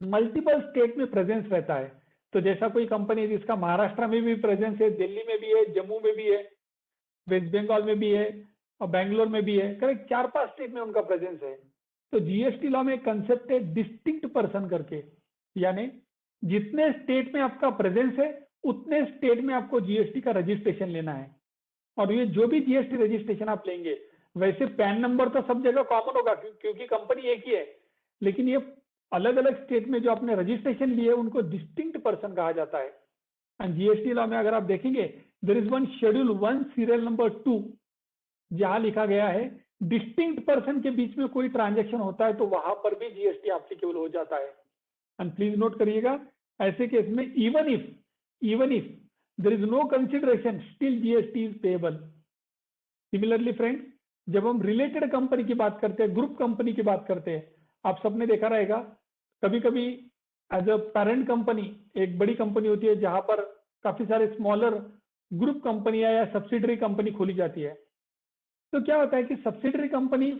मल्टीपल स्टेट में प्रेजेंस रहता है. तो जैसा कोई कंपनी जिसका महाराष्ट्र में भी प्रेजेंस है, दिल्ली में भी है, जम्मू में भी है, वेस्ट बंगाल में भी है और बैंगलोर में भी है, करेक्ट, 4-5 स्टेट में उनका प्रेजेंस है. तो जीएसटी लॉ में कंसेप्ट है डिस्टिंक्ट पर्सन करके, यानी जितने स्टेट में आपका प्रेजेंस है उतने स्टेट में आपको जीएसटी का रजिस्ट्रेशन लेना है. और ये जो भी जीएसटी रजिस्ट्रेशन आप लेंगे, वैसे पैन नंबर तो सब जगह कॉमन होगा क्योंकि कंपनी एक ही है, लेकिन ये अलग अलग स्टेट में जो आपने रजिस्ट्रेशन लिए उनको डिस्टिंक्ट पर्सन कहा जाता है. एंड जीएसटी लॉ में अगर आप देखेंगे, there is one schedule 1 serial number 2 जहां लिखा गया है डिस्टिंक्ट पर्सन के बीच में कोई ट्रांजैक्शन होता है तो वहां पर भी जीएसटी एप्लीकेबल हो जाता है. एंड प्लीज नोट करिएगा, ऐसे केस में even if there is no consideration still GST is payable. Similarly friends, जब हम रिलेटेड कंपनी की बात करते हैं, ग्रुप कंपनी की बात करते हैं, आप सबने देखा रहेगा कभी कभी एज अ पेरेंट कंपनी एक बड़ी कंपनी होती है जहां पर काफी सारे स्मॉलर ग्रुप कंपनियां या सब्सिडरी कंपनी खोली जाती है. तो क्या होता है कि सब्सिडरी कंपनी,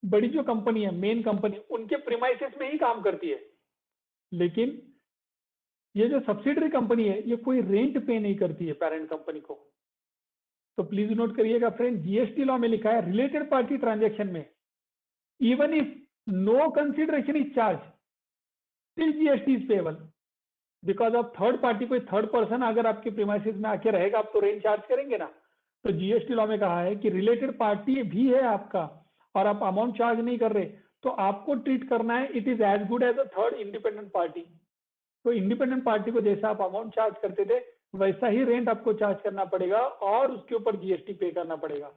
बड़ी जो कंपनी है, मेन कंपनी, उनके प्रीमाइसेस में ही काम करती है, लेकिन ये जो सब्सिडरी कंपनी है ये कोई रेंट पे नहीं करती है पेरेंट कंपनी को. तो प्लीज नोट करिएगा फ्रेंड, जीएसटी लॉ में लिखा है रिलेटेड पार्टी ट्रांजैक्शन में even if no consideration is charge still GST is payable. Because of third party, कोई थर्ड पर्सन अगर आपके प्रीमाइसेस में आके रहेगा, आप तो रेंट चार्ज करेंगे ना. तो जीएसटी लॉ में कहा है कि रिलेटेड पार्टी भी है आपका और आप अमाउंट चार्ज नहीं कर रहे, तो आपको ट्रीट करना है it is as good as a third independent party. तो इंडिपेंडेंट पार्टी को जैसा आप अमाउंट चार्ज करते थे वैसा ही रेंट आपको चार्ज करना पड़ेगा और उसके ऊपर जीएसटी पे करना पड़ेगा.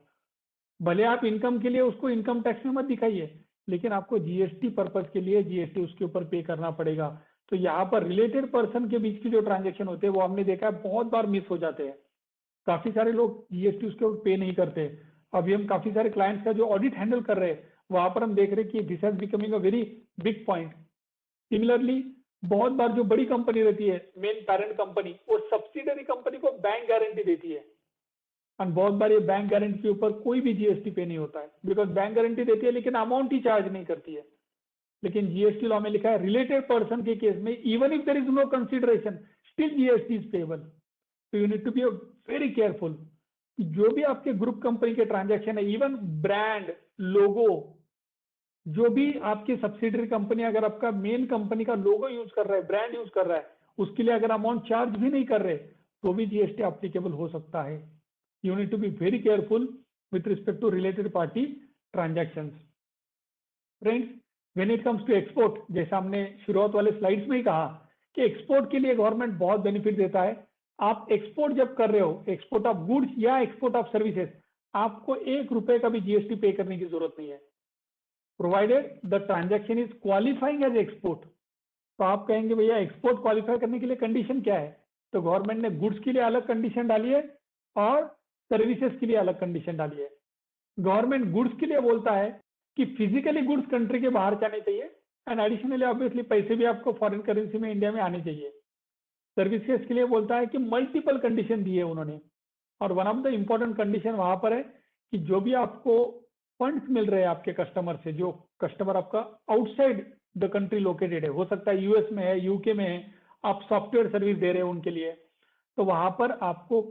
भले आप इनकम के लिए उसको इनकम टैक्स में मत दिखाइए, लेकिन आपको जीएसटी पर्पज के लिए जीएसटी उसके ऊपर पे करना पड़ेगा. तो यहाँ पर रिलेटेड पर्सन के बीच की जो ट्रांजेक्शन होते हैं वो हमने देखा है बहुत बार मिस हो जाते हैं. काफी सारे लोग जीएसटी उसके ऊपर पे नहीं करते. अभी हम काफी सारे क्लाइंट्स का जो ऑडिट हैंडल कर रहे हैं वहां पर हम देख रहे हैं कि this has becoming a very big point. Similarly बहुत बार जो बड़ी कंपनी रहती है, मेन पेरेंट कंपनी, वो सब्सिडरी कंपनी को बैंक गारंटी देती है और बहुत बार ये बैंक गारंटी के ऊपर कोई भी जीएसटी पे नहीं होता है, बिकॉज बैंक गारंटी देती है लेकिन अमाउंट ही चार्ज नहीं करती है. लेकिन जीएसटी लॉ में लिखा है रिलेटेड पर्सन के केस में even if there is no consideration still GST is payable. तो you need to be very careful. जो भी आपके ग्रुप कंपनी के ट्रांजैक्शन है, इवन ब्रांड, लोगो, जो भी आपकी सब्सिडरी कंपनी अगर आपका मेन कंपनी का लोगो यूज कर रहा है, ब्रांड यूज कर रहा है, उसके लिए अगर अमाउंट चार्ज भी नहीं कर रहे तो भी जीएसटी एप्लीकेबल हो सकता है. You need to be very careful with respect to related party transactions. Friends, when it comes to export, जैसा हमने शुरुआत वाले स्लाइड्स में ही कहा कि एक्सपोर्ट के लिए गवर्नमेंट बहुत बेनिफिट देता है. आप एक्सपोर्ट जब कर रहे हो, एक्सपोर्ट ऑफ गुड्स या एक्सपोर्ट ऑफ सर्विसेज, आपको 1 रुपए का भी जीएसटी पे करने की जरूरत नहीं है, provided the transaction is qualifying as export. तो आप कहेंगे भैया एक्सपोर्ट क्वालिफाई करने के लिए कंडीशन क्या है, तो गवर्नमेंट ने गुड्स के लिए अलग कंडीशन डाली है और सर्विसेज के लिए अलग कंडीशन डाली है. गवर्नमेंट गुड्स के लिए बोलता है कि फिजिकली गुड्स कंट्री के बाहर जाने चाहिए एंड एडिशनली ऑब्वियसली पैसे भी आपको फॉरेन करेंसी में इंडिया में आने चाहिए. सर्विसेज के लिए बोलता है कि मल्टीपल कंडीशन दी है उन्होंने, और one of the important condition वहां पर है कि जो भी आपको फंड्स मिल रहे हैं आपके कस्टमर से, जो कस्टमर आपका आउटसाइड द कंट्री लोकेटेड है, हो सकता है यूएस में है, यूके में है, आप सॉफ्टवेयर सर्विस दे रहे हो उनके लिए, तो वहां पर आपको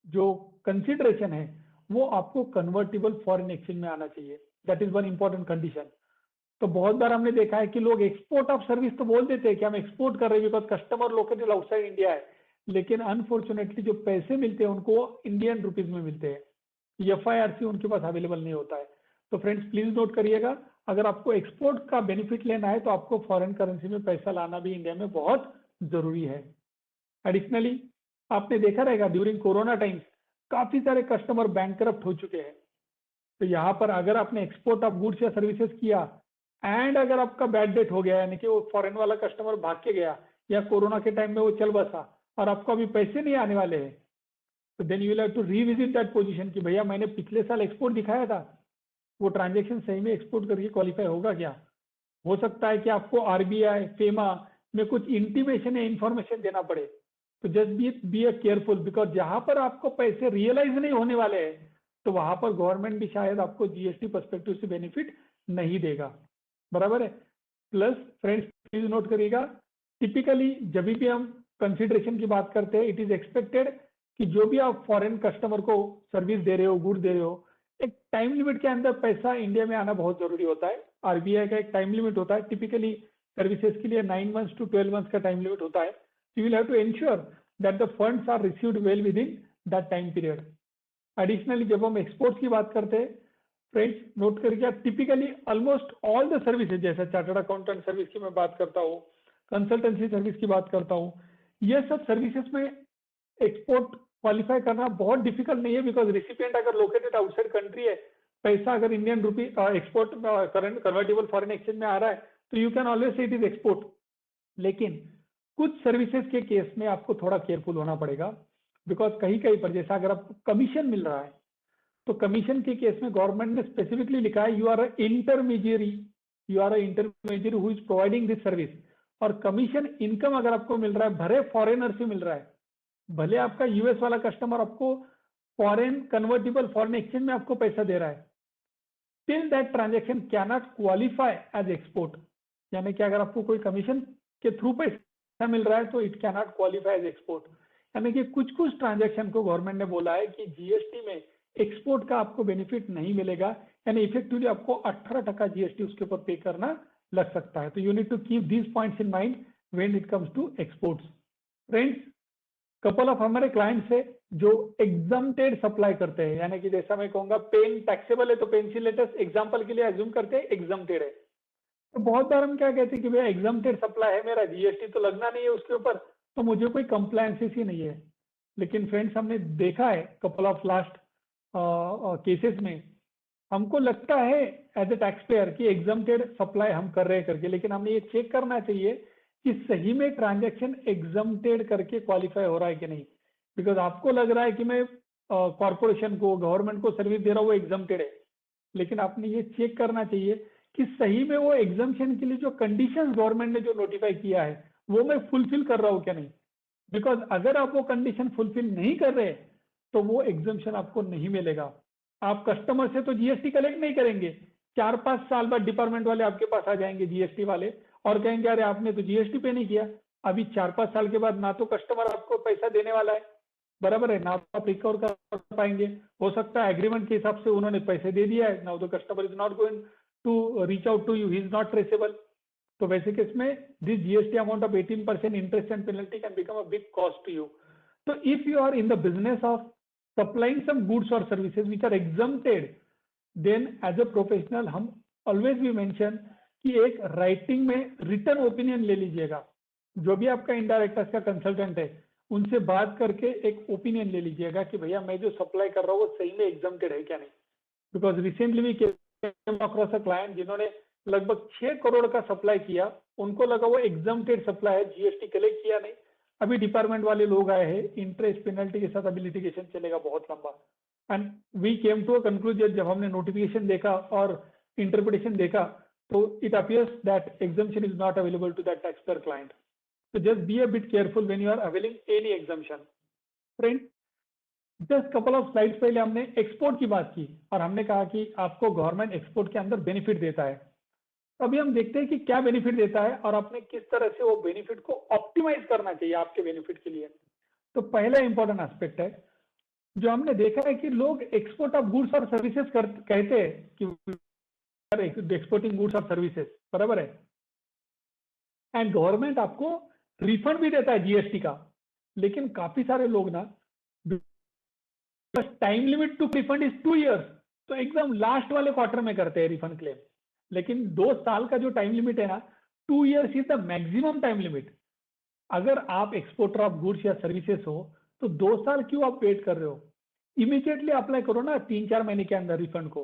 जो कंसिडरेशन है वो आपको कन्वर्टिबल फॉरेन एक्सचेंज में आना चाहिए। That is one important condition. तो बहुत बार हमने देखा है कि लोग एक्सपोर्ट ऑफ सर्विस तो बोल देते हैं कि हम एक्सपोर्ट कर रहे हैं because customer located outside India है, लेकिन अनफॉर्चुनेटली जो पैसे मिलते हैं उनको इंडियन रुपीज में मिलते हैं, FIRC उनके पास अवेलेबल नहीं होता है। तो फ्रेंड्स प्लीज नोट करिएगा, अगर आपको एक्सपोर्ट का बेनिफिट लेना है तो आपको फॉरेन करेंसी में पैसा लाना भी इंडिया में बहुत जरूरी है। एडिशनली आपने देखा रहेगा ड्यूरिंग कोरोना टाइम्स काफी सारे कस्टमर बैंकरप्ट हो चुके हैं। तो यहाँ पर अगर आपने एक्सपोर्ट ऑफ गुड्स या सर्विसेज किया एंड अगर आपका बैड डेट हो गया, यानी कि वो फॉरेन वाला कस्टमर भाग के गया या कोरोना के टाइम में वो चल बसा और आपको अभी पैसे नहीं आने वाले हैं, तो then you will have to revisit that position कि भैया मैंने पिछले साल एक्सपोर्ट दिखाया था, वो ट्रांजेक्शन सही में एक्सपोर्ट करके क्वालिफाई होगा क्या? हो सकता है कि आपको RBI, FEMA में कुछ इंटीमेशन या इंफॉर्मेशन देना पड़े। तो just be A careful, because जहां पर आपको पैसे रियलाइज नहीं होने वाले हैं तो वहां पर गवर्नमेंट भी शायद आपको GST पर्सपेक्टिव से बेनिफिट नहीं देगा। बराबर है। प्लस फ्रेंड्स प्लीज नोट करिएगा, टिपिकली जब भी हम कंसिडरेशन की बात करते हैं, इट इज एक्सपेक्टेड कि जो भी आप फॉरेन कस्टमर को सर्विस दे रहे हो, गुड दे रहे हो, एक टाइम लिमिट के अंदर पैसा इंडिया में आना बहुत जरूरी होता है। RBI का एक टाइम लिमिट होता है, टिपिकली सर्विसेज के लिए 9 months to 12 months का टाइम लिमिट होता है। You will have to ensure that the funds are received well within that time period. Additionally जब हम एक्सपोर्ट्स की बात करते हैं फ्रेंड्स नोट करिए, typically almost all the services, जैसे चार्टर्ड अकाउंटेंट सर्विस की मैं बात करता हूँ, कंसल्टेंसी सर्विस की बात करता हूँ, ये सब सर्विसेज में एक्सपोर्ट क्वालिफाई करना बहुत डिफिकल्ट नहीं है, बिकॉज रेसिपिएंट अगर लोकेटेड आउटसाइड कंट्री है, पैसा अगर Indian rupee export current convertible foreign exchange में आ रहा है तो यू कैन ऑलवेज से इट इज एक्सपोर्ट। लेकिन कुछ सर्विसेज के केस में आपको थोड़ा केयरफुल होना पड़ेगा, बिकॉज कहीं कहीं पर जैसा अगर आपको कमीशन मिल रहा है तो कमीशन के केस में गवर्नमेंट ने स्पेसिफिकली लिखा है you are a intermediary who is providing this service. और कमीशन इनकम अगर आपको मिल रहा है भले फॉरेनर से मिल रहा है, भले आपका यूएस वाला कस्टमर आपको फॉरेन कन्वर्टेबल फॉरेन एक्सचेंज में आपको पैसा दे रहा है, till that transaction can not qualify as export. यानी कि अगर आपको कोई कमीशन के थ्रू पैसा मिल रहा है तो it can not qualify as export. यानी कि कुछ कुछ ट्रांजेक्शन को गवर्नमेंट ने बोला है कि GST में एक्सपोर्ट का आपको बेनिफिट नहीं मिलेगा, यानी इफेक्टिवली आपको 18% GST उसके ऊपर पे करना लग सकता है। तो you need to keep these points in mind when it comes to exports. Friends couple of हमारे क्लाइंट्स है जो एग्जम्प्टेड सप्लाई करते हैं, यानी कि जैसा मैं कहूंगा पेन टैक्सेबल है तो पेंसिल लेटर्स एग्जाम्पल के लिए एज्यूम करते हैं एग्जम्प्टेड है। तो बहुत बार हम क्या कहते हैं कि भैया एग्जम्प्टेड सप्लाई है, मेरा GST तो लगना नहीं है उसके ऊपर, तो मुझे कोई कंप्लायंसेस ही नहीं है। लेकिन फ्रेंड्स हमने देखा है कपल ऑफ लास्ट केसेस में, हमको लगता है एज ए टैक्स पेयर कि एग्जम्प्टेड सप्लाई हम कर रहे हैं करके, लेकिन हमें ये चेक करना चाहिए कि सही में ट्रांजैक्शन एग्जम्प्टेड करके क्वालिफाई हो रहा है कि नहीं। बिकॉज आपको लग रहा है कि मैं कॉर्पोरेशन को, गवर्नमेंट को सर्विस दे रहा हूँ वो एग्जम्प्टेड है, लेकिन आपने ये चेक करना चाहिए कि सही में वो एग्जम्पशन के लिए जो कंडीशंस गवर्नमेंट ने जो नोटिफाई किया है वो मैं फुलफिल कर रहा हूँ क्या नहीं। बिकॉज अगर आप वो कंडीशन फुलफिल नहीं कर रहे तो वो एग्जम्पशन आपको नहीं मिलेगा। आप कस्टमर से तो GST कलेक्ट नहीं करेंगे, 4-5 साल बाद डिपार्टमेंट वाले आपके पास आ जाएंगे GST वाले और कहेंगे अरे आपने तो GST पे नहीं किया। अभी 4-5 साल के बाद ना तो कस्टमर आपको पैसा देने वाला है, बराबर है, ना आप रिकवर कर पाएंगे। हो सकता है एग्रीमेंट के हिसाब से उन्होंने पैसे दे दिया है, now the customer is not going to reach out to you, he is not traceable. तो वैसे केस में this GST amount of 18% interest and penalty can become a big cost to you. तो if you are in the business of supplying some goods or services which are exempted, then as a professional हम always we mention कि एक writing में return opinion ले लीजिएगा। जो भी आपका इनडायरेक्टर्स का कंसल्टेंट है उनसे बात करके एक ओपिनियन ले लीजिएगा कि भैया मैं जो सप्लाई कर रहा हूँ वो सही में एग्जम्प्टेड है क्या नहीं। Because recently we came across a client जिन्होंने लगभग 6 करोड़ का सप्लाई किया, उनको लगा वो एग्जम्प्टेड सप्लाई है, GST कलेक्ट किया नहीं। अभी डिपार्टमेंट वाले लोग आए हैं, इंटरेस्ट पेनल्टी के साथ अभी लिटिगेशन चलेगा बहुत लंबा। And we came to a conclusion, जब हमने नोटिफिकेशन देखा और इंटरप्रिटेशन देखा तो it appears that exemption is not available to that tax payer client. So just be a bit careful when you are availing any exemption. Friends, just couple of slides पहले हमने export की बात की और हमने कहा कि आपको गवर्नमेंट एक्सपोर्ट के अंदर बेनिफिट देता है। तो अभी हम देखते हैं कि क्या बेनिफिट देता है और आपने किस तरह से वो बेनिफिट को ऑप्टिमाइज करना चाहिए आपके बेनिफिट के लिए। तो पहला इंपॉर्टेंट एस्पेक्ट है जो हमने देखा है कि लोग एक्सपोर्ट ऑफ गुड्स और सर्विसेज कहते हैं कि एक्सपोर्टिंग गुड्स और सर्विसेज, बराबर है, एंड गवर्नमेंट आपको रिफंड भी देता है जीएसटी का। लेकिन काफी सारे लोग ना time limit to refund is 2 years, तो एकदम लास्ट वाले क्वार्टर में करते हैं रिफंड क्लेम। लेकिन 2 साल का जो टाइम लिमिट है ना, 2 years is the maximum time limit. अगर आप एक्सपोर्टर ऑफ गुड्स या सर्विसेज हो तो 2 साल क्यों आप वेट कर रहे हो? इमीडिएटली अप्लाई करो ना 3-4 महीने के अंदर रिफंड को,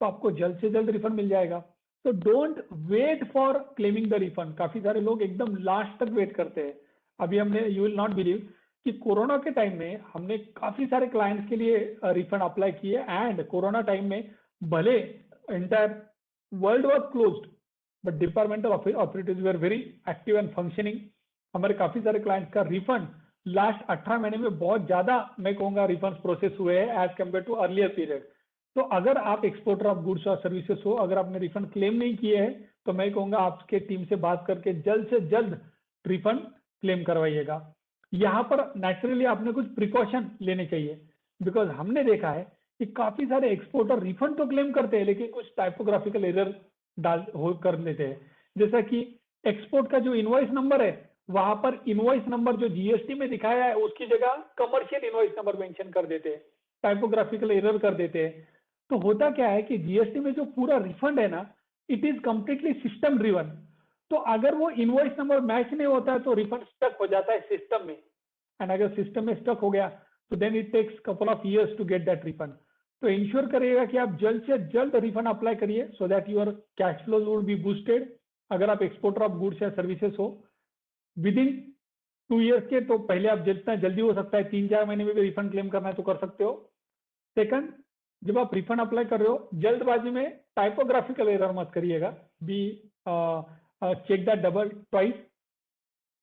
तो आपको जल्द से जल्द रिफंड मिल जाएगा। तो don't wait for claiming the refund. काफी सारे लोग एकदम लास्ट तक वेट करते हैं। अभी हमने, यू विल नॉट बिलीव कि कोरोना के टाइम में हमने काफी सारे क्लाइंट्स के लिए रिफंड अप्लाई किए, एंड कोरोना टाइम में भले entire world was closed but departmental authorities were very active and functioning. हमारे काफी सारे क्लाइंट्स का रिफंड लास्ट 18 महीने में बहुत ज्यादा, मैं कहूंगा, रिफंड प्रोसेस हुए हैं as compare to earlier period. तो अगर आप एक्सपोर्टर ऑफ गुड्स और सर्विसेज हो, अगर आपने रिफंड क्लेम नहीं किए हैं तो मैं कहूंगा आपके टीम से बात करके जल्द से जल्द रिफंड क्लेम करवाइएगा। यहाँ पर नेचुरली आपने कुछ प्रिकॉशन लेने चाहिए, बिकॉज हमने देखा है कि काफी सारे एक्सपोर्टर रिफंड तो क्लेम करते हैं लेकिन कुछ टाइपोग्राफिकल एरर कर देते हैं। जैसा कि एक्सपोर्ट का जो इनवॉइस नंबर है, वहां पर इनवॉइस नंबर जो जीएसटी में दिखाया है उसकी जगह कमर्शियल इनवॉइस नंबर मेंशन कर देते हैं, टाइपोग्राफिकल एरर कर देते हैं। तो होता क्या है कि जीएसटी में जो पूरा रिफंड है ना, it is completely system driven. तो अगर वो इनवॉइस नंबर मैच नहीं होता है तो रिफंड स्टक हो जाता है सिस्टम में, एंड अगर सिस्टम में स्टक हो गया तो then it takes couple of years to get that refund. तो इंश्योर करिएगा कि आप जल्द से जल्द रिफंड अप्लाई करिए so that your cash flow would be boosted. अगर आप एक्सपोर्टर ऑफ गुड्स या सर्विसेज हो विद इन 2 years के, तो पहले आप जितना जल्दी हो सकता है 3-4 महीने में भी रिफंड क्लेम करना है तो कर सकते हो। सेकंड, जब आप रिफंड अप्लाई कर रहे हो जल्दबाजी में टाइपोग्राफिकल एरर मत करिएगा, be check that double twice.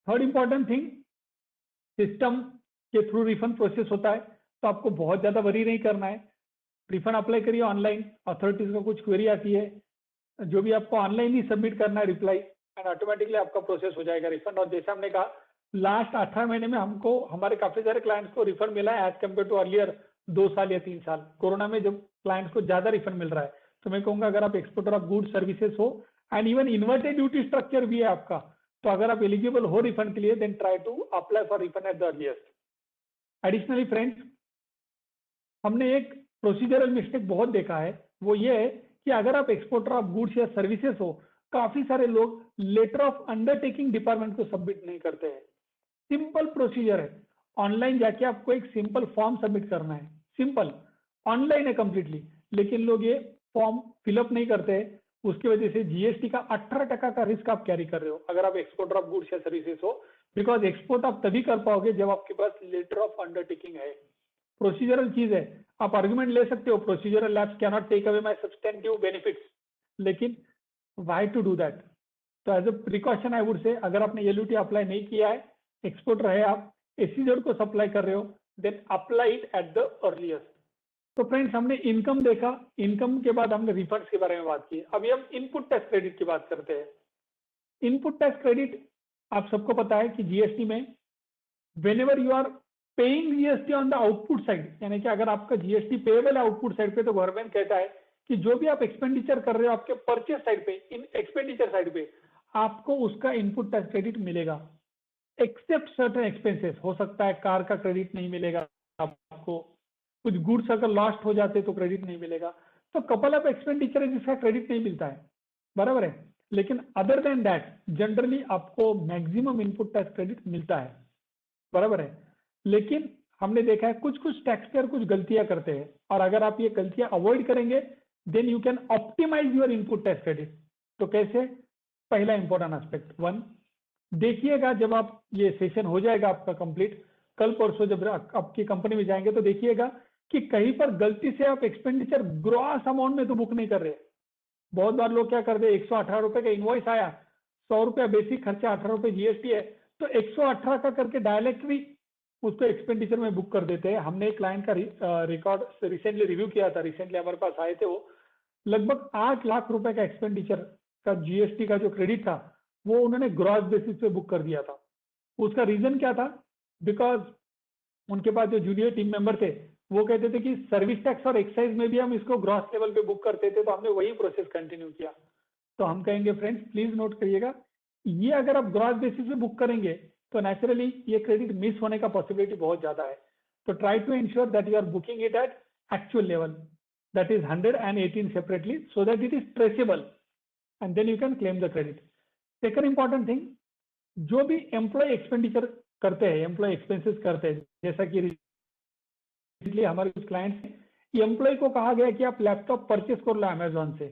Third important thing, system के थ्रू रिफंड प्रोसेस होता है तो आपको बहुत ज्यादा वरी नहीं करना है। रिफंड अप्लाई करिए ऑनलाइन, अथॉरिटीज का कुछ क्वेरी आती है, जो भी आपको ऑनलाइन ही सबमिट करना है रिप्लाई, एंड ऑटोमेटिकली आपका प्रोसेस हो जाएगा रिफंड। और जैसे हमने कहा लास्ट 18 महीने में हमको, हमारे काफी सारे क्लाइंट्स को रिफंड मिला है एज कम्पेयर टू अर्लियर 2 साल या 3 साल। कोरोना में जब क्लाइंट्स को ज्यादा रिफंड मिल रहा है, तो मैं कहूंगा अगर आप एक्सपोर्टर ऑफ गुड्स सर्विसेज हो and even inverted duty structure भी है आपका, तो अगर आप एलिजिबल हो रिफंड के लिए then try to apply for refund at the earliest. Additionally friends, हमने एक प्रोसीजरल मिस्टेक बहुत देखा है, वो ये है कि अगर आप एक्सपोर्टर ऑफ गुड्स या सर्विसेज हो, काफी सारे लोग लेटर ऑफ अंडरटेकिंग डिपार्टमेंट को सबमिट नहीं करते हैं। सिंपल प्रोसीजर है, ऑनलाइन जाके आपको एक सिंपल फॉर्म सबमिट करना है, सिंपल, ऑनलाइन है कंप्लीटली, लेकिन लोग ये फॉर्म फिलअप नहीं करते हैं। उसकी वजह से जीएसटी का 18% का रिस्क आप कैरी कर रहे हो अगर आप एक्सपोर्टर ऑफ गुड्स या सर्विसेज हो, बिकॉज एक्सपोर्ट आप तभी कर पाओगे जब आपके पास लेटर ऑफ अंडरटेकिंग है। प्रोसीजरल चीज है, आप आर्गुमेंट ले सकते हो procedural laws can not take away my substantive benefits, लेकिन व्हाई टू डू दैट? तो as a precaution I would say, अगर आपने एलयूटी अप्लाई नहीं किया है, एक्सपोर्टर है आप, एसईजेड को सप्लाई कर रहे हो, then apply it at the earliest. तो फ्रेंड्स, हमने इनकम देखा, इनकम के बाद हमने रिफंड्स के बारे में बात की। अभी हम इनपुट टैक्स क्रेडिट की बात करते हैं। इनपुट टैक्स क्रेडिट आप सबको पता है कि जीएसटी में whenever you are paying GST on the output side, यानी कि अगर आपका जीएसटी पेएबल है आउटपुट साइड पे, तो गवर्नमेंट कहता है कि जो भी आप एक्सपेंडिचर कर रहे हो आपके परचेस साइड पे, इन एक्सपेंडिचर साइड पे, आपको उसका इनपुट टैक्स क्रेडिट मिलेगा, एक्सेप्ट सर्टेन एक्सपेंसेस। हो सकता है कार का क्रेडिट नहीं मिलेगा आपको, कुछ गुड्स अगर लॉस्ट हो जाते तो क्रेडिट नहीं मिलेगा, तो कपल ऑफ एक्सपेंडिचर है जिसका क्रेडिट नहीं मिलता है, बराबर है। लेकिन अदर देन दैट जनरली आपको मैक्सिमम इनपुट टैक्स क्रेडिट मिलता है, बराबर है। लेकिन हमने देखा है कुछ कुछ टैक्स पेयर कुछ गलतियां करते हैं, और अगर आप ये गलतियां अवॉइड करेंगे then you can optimise your input tax credit. तो कैसे? पहला इंपॉर्टेंट एस्पेक्ट, 1, देखिएगा जब आप, ये सेशन हो जाएगा आपका कंप्लीट, कल परसों जब आपकी कंपनी में जाएंगे तो देखिएगा कि कहीं पर गलती से आप एक्सपेंडिचर ग्रॉस अमाउंट में तो बुक नहीं कर रहे। बहुत बार लोग क्या करते हैं, 118 रुपए का इनवॉइस आया, 100 रुपया बेसिक खर्चा, 18 रुपए जीएसटी है, तो 118 का करके डायरेक्टली उसको एक्सपेंडिचर में बुक कर देते हैं। हमने एक क्लाइंट का रिकॉर्ड रिसेंटली रिव्यू किया था, रिसेंटली हमारे पास आए थे, वो लगभग 8 लाख रुपए का एक्सपेंडिचर का जीएसटी का जो क्रेडिट था वो उन्होंने ग्रॉस बेसिस पे बुक कर दिया था। उसका रीजन क्या था? बिकॉज उनके पास जो जूनियर टीम मेंबर थे वो कहते थे कि सर्विस टैक्स और एक्साइज में भी हम इसको ग्रॉस लेवल पे बुक करते थे, तो हमने वही प्रोसेस कंटिन्यू किया। तो हम कहेंगे फ्रेंड्स प्लीज नोट करिएगा, ये अगर आप ग्रॉस बेसिस पे बुक करेंगे तो नेचुरली ये क्रेडिट मिस होने का पॉसिबिलिटी बहुत ज्यादा है। तो try to ensure that you are booking it at actual level, that is 118 separately, so that it is traceable and then you can claim the credit. Second important thing, जो भी employ expenditure करते हैं, employ expenses करते हैं, जैसा कि recently हमारे कुछ क्लाइंट्स हैं, एम्प्लॉय को कहा गया कि आप लैपटॉप परचेस कर लो अमेजोन से,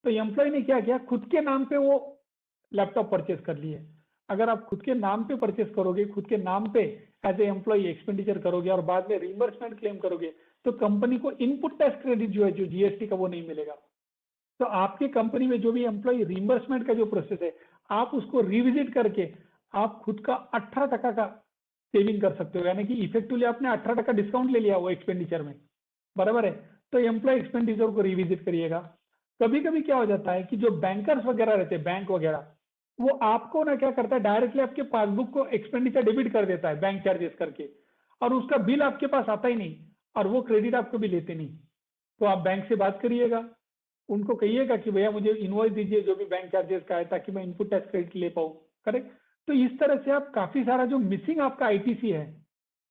तो एम्प्लॉय ने क्या किया, खुद के नाम पे वो लैपटॉप परचेस कर लिए। अगर आप खुद के नाम पे परचेस करोगे, खुद के नाम पे एज ए एम्प्लॉय एक्सपेंडिचर करोगे और बाद में रिइंबर्समेंट क्लेम करोगे, तो कंपनी को इनपुट टैक्स क्रेडिट जो है, जो जीएसटी का, वो नहीं मिलेगा। तो आपकी कंपनी में जो भी एम्प्लॉय रिइंबर्समेंट का जो प्रोसेस है, आप उसको रिविजिट करके आप खुद का 18% का सेविंग कर सकते हो, यानी कि इफेक्टिवली आपने 18% डिस्काउंट ले लिया वो एक्सपेंडिचर में, बराबर है। तो एम्प्लॉय एक्सपेंडिचर को रिविजिट करिएगा। कभी कभी क्या हो जाता है कि जो बैंकर्स वगैरह रहते हैं, बैंक वगैरह, वो आपको ना क्या करता है, डायरेक्टली आपके पासबुक को एक्सपेंडिचर डेबिट कर देता है बैंक चार्जेस करके, और उसका बिल आपके पास आता ही नहीं, और वो क्रेडिट आपको भी लेते नहीं। तो आप बैंक से बात करिएगा, उनको कहिएगा कि भैया मुझे इनवॉइस दीजिए जो भी बैंक चार्जेस का है, ताकि मैं इनपुट टैक्स क्रेडिट ले पाऊँ, करेक्ट। तो इस तरह से आप काफी सारा जो मिसिंग आपका आईटीसी है,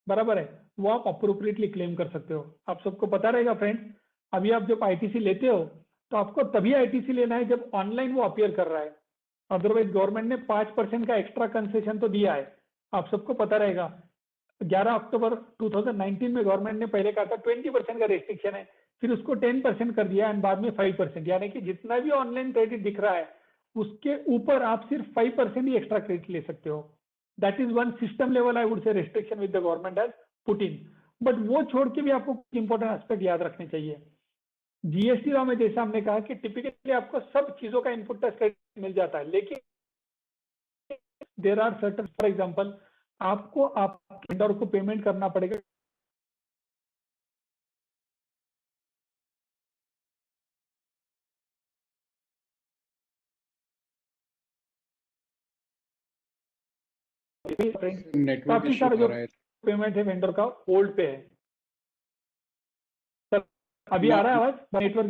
बराबर है, वो आप अप्रोप्रिएटली क्लेम कर सकते हो। आप सबको पता रहेगा फ्रेंड्स, अभी आप जब आईटीसी लेते हो तो आपको तभी आईटीसी लेना है जब ऑनलाइन वो अपीयर कर रहा है, अदरवाइज गवर्नमेंट ने 5% का एक्स्ट्रा कंसेशन तो दिया है, आप सबको पता रहेगा। 11 अक्टूबर 2019 में गवर्नमेंट ने पहले कहा था 20% का रेस्ट्रिक्शन है, फिर उसको 10% कर दिया एंड बाद में 5%, यानी कि जितना भी ऑनलाइन क्रेडिट दिख रहा है उसके ऊपर आप सिर्फ 5% ही एक्स्ट्रा क्रेडिट ले सकते हो। That is one system level I would से restriction with the government has put in. But वो छोड़ के भी आपको कुछ इंपॉर्टेंट एस्पेक्ट याद रखने चाहिए। जीएसटी लॉ में जैसा हमने कहा कि टिपिकली आपको सब चीजों का इनपुट टैक्स क्रेडिट मिल जाता है, लेकिन there are certain, for example आपको आप वेंडर को पेमेंट करना पड़ेगा काफी सारा जो पेमेंट है वेंडर का होल्ड पे है। सर अभी आ रहा है आवाज? Network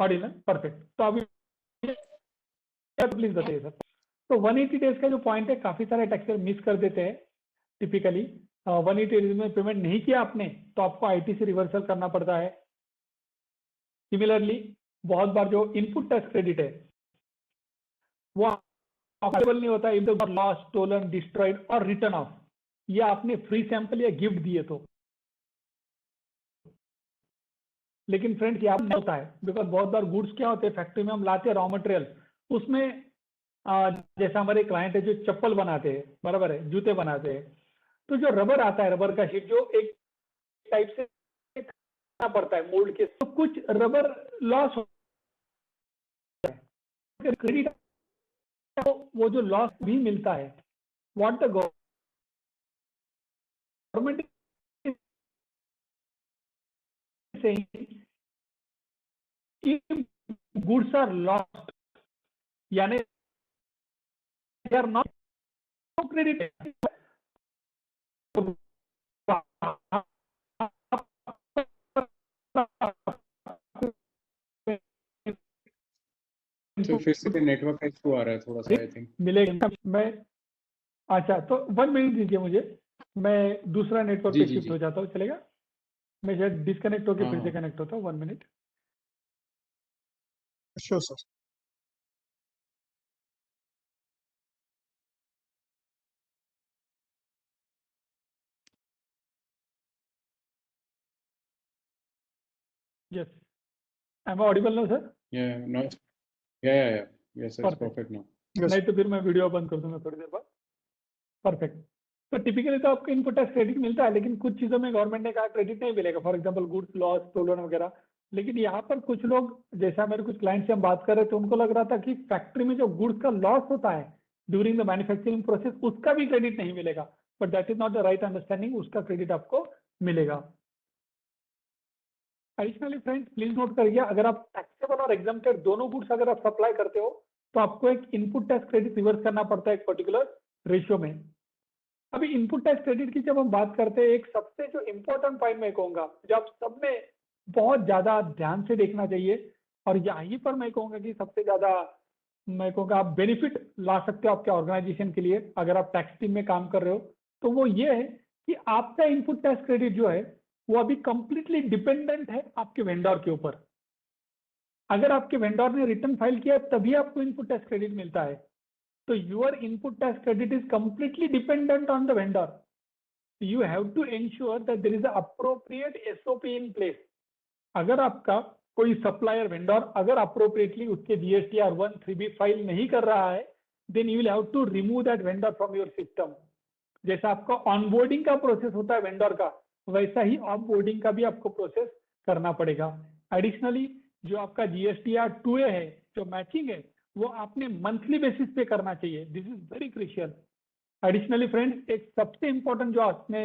Audible, perfect. तो अभी प्लीज बताइए सर। तो 180 डेज का जो पॉइंट है, काफी सारे टैक्सेर मिस कर देते हैं टिपिकली। 180 डेज में पेमेंट नहीं किया आपने तो आपको आईटीसी रिवर्सल करना पड़ता है। सिमिलरली बहुत बार जो इनपुट टैक्स क्रेडिट है वो अवेलेबल नहीं होता if the loss, stolen, destroyed और रिटर्न ऑफ, या आपने फ्री सैंपल या गिफ्ट दिए तो। लेकिन फ्रेंड्स यहाँ नहीं होता है, बिकॉज बहुत बार गुड्स क्या होते हैं, फैक्ट्री में हम लाते हैं रॉ मटेरियल, उसमें जैसा हमारे क्लाइंट है जो चप्पल बनाते हैं, बराबर है, जूते बनाते हैं, तो जो रबर आता है, रबर का शीट जो एक टाइप से पड़ता है मोल्ड के, तो कुछ रबर लॉस होता है, क्रेडिट तो वो जो लॉस भी मिलता है, what the government saying if goods are lost, यानी they are not credit, तो फिर से नेटवर्क इशू आ रहा है थोड़ा सा, आई थिंक मिलेगा। मैं अच्छा तो 1 मिनट दीजिए मुझे, मैं दूसरा नेटवर्क पे शिफ्ट हो जाता हूँ, चलेगा? मैं शायद डिस्कनेक्ट होकर फिर से कनेक्ट होता हूँ। 1 minute. Sure sir. Yes. Am I audible now, sir? Yeah, no. Yeah. Yes, it's perfect now. Yes. नहीं तो फिर मैं वीडियो बंद कर दूंगा थोड़ी देर बाद। परफेक्ट। तो टिपिकली तो आपको इनपुट टैक्स क्रेडिट मिलता है, लेकिन कुछ चीजों में गवर्नमेंट ने कहा क्रेडिट नहीं मिलेगा, for example goods loss, stolen वगैरह। लेकिन यहाँ पर कुछ लोग, जैसा मेरे कुछ क्लाइंट से हम बात कर रहे थे, उनको लग रहा था कि फैक्ट्री में जो गुड्स का लॉस होता है ड्यूरिंग द मैन्युफैक्चरिंग प्रोसेस, उसका भी क्रेडिट नहीं मिलेगा, but that is not the right understanding, उसका क्रेडिट आपको मिलेगा। एडिशनली फ्रेंड्स प्लीज नोट करिए, अगर आप टैक्सेबल और एग्जम्प्टेड दोनों गुड्स अगर आप सप्लाई करते हो तो आपको एक इनपुट टैक्स क्रेडिट रिवर्स करना पड़ता है एक पर्टिकुलर रेशियो में। अभी इनपुट टैक्स क्रेडिट की जब हम बात करते हैं, एक सबसे जो इंपॉर्टेंट पॉइंट मैं कहूंगा जो आप सबने बहुत ज्यादा ध्यान से देखना चाहिए, और यहीं पर मैं कहूंगा कि सबसे ज्यादा मैं कहूंगा आप बेनिफिट ला सकते हो आपके ऑर्गेनाइजेशन के लिए अगर आप टैक्स टीम में काम कर रहे हो, तो वो ये है कि आपका इनपुट टैक्स क्रेडिट जो है वो अभी कंप्लीटली डिपेंडेंट है आपके वेंडर के ऊपर। अगर आपके वेंडर ने रिटर्न फाइल किया तभी आपको इनपुट टैक्स क्रेडिट मिलता है, तो your input tax credit is completely dependent on the vendor. You have to ensure that there is an appropriate SOP in place. अगर आपका कोई सप्लायर वेंडर अगर अप्रोप्रिएटली उसके GSTR 1 3B फाइल नहीं कर रहा है, then you will have to remove that vendor from your system. जैसा आपका ऑनबोर्डिंग का प्रोसेस होता है वेंडर का, वैसा ही ऑफबोर्डिंग का भी आपको प्रोसेस करना पड़ेगा। एडिशनली जो आपका GSTR 2A है, जो मैचिंग है, वो आपने मंथली बेसिस पे करना चाहिए। This is very crucial. Additionally friends एक सबसे इंपॉर्टेंट जो आपने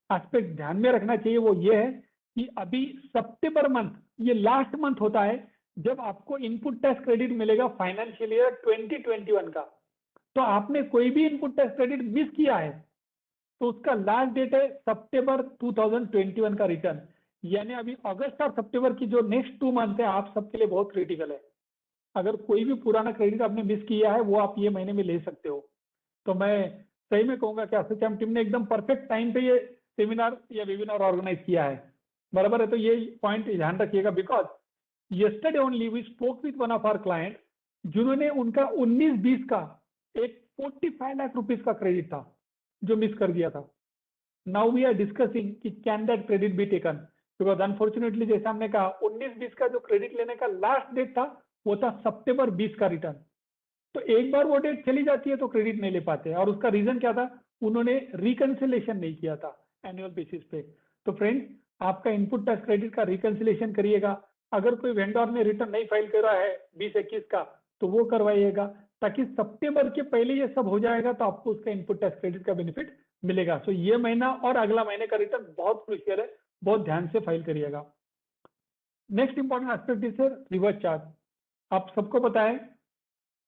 एस्पेक्ट ध्यान में रखना चाहिए वो ये है कि अभी सितंबर मंथ ये लास्ट मंथ होता है जब आपको इनपुट टैक्स क्रेडिट मिलेगा फाइनेंशियल ईयर 2021 का। तो आपने कोई भी इनपुट टैक्स क्रेडिट मिस किया है तो उसका लास्ट डेट है सितंबर 2021 का रिटर्न, यानी अभी अगस्त और सितंबर की जो नेक्स्ट 2 मंथ है आप सबके लिए बहुत क्रिटिकल है। अगर कोई भी पुराना क्रेडिट आपने मिस किया है वो आप ये महीने में ले सकते हो। तो मैं सही में कहूंगा कि एसोचैम टीम ने एकदम परफेक्ट टाइम पे ये सेमिनार या वेबिनार ऑर्गेनाइज किया है, बराबर है। तो ये पॉइंट ध्यान रखिएगा, because yesterday only we spoke with one of our client जिन्होंने उनका 19-20 का एक 45 लाख रुपीस का क्रेडिट था जो मिस कर दिया था। नाउ वी आर डिस्कसिंग कि can that credit be taken, because unfortunately जैसे हमने कहा 19-20 का जो क्रेडिट लेने का लास्ट डेट था वो था सितंबर 20 का रिटर्न। तो एक बार वो डेट चली जाती है तो क्रेडिट नहीं ले पाते, और उसका रीजन क्या था, उन्होंने रिकंसिलेशन नहीं किया था एनुअल बेसिस पे। तो फ्रेंड्स आपका इनपुट टैक्स क्रेडिट का रिकंसिलेशन करिएगा। अगर कोई वेंडर ने रिटर्न नहीं फाइल करा है 20-21 का तो वो करवाइएगा, ताकि सितंबर के पहले ये सब हो जाएगा तो आपको उसका इनपुट टैक्स क्रेडिट का बेनिफिट मिलेगा। सो ये महीना और अगला महीने का रिटर्न बहुत क्रूशियल है, बहुत ध्यान से फाइल करिएगा। Next important aspect is sir reverse charge. आप सबको पता है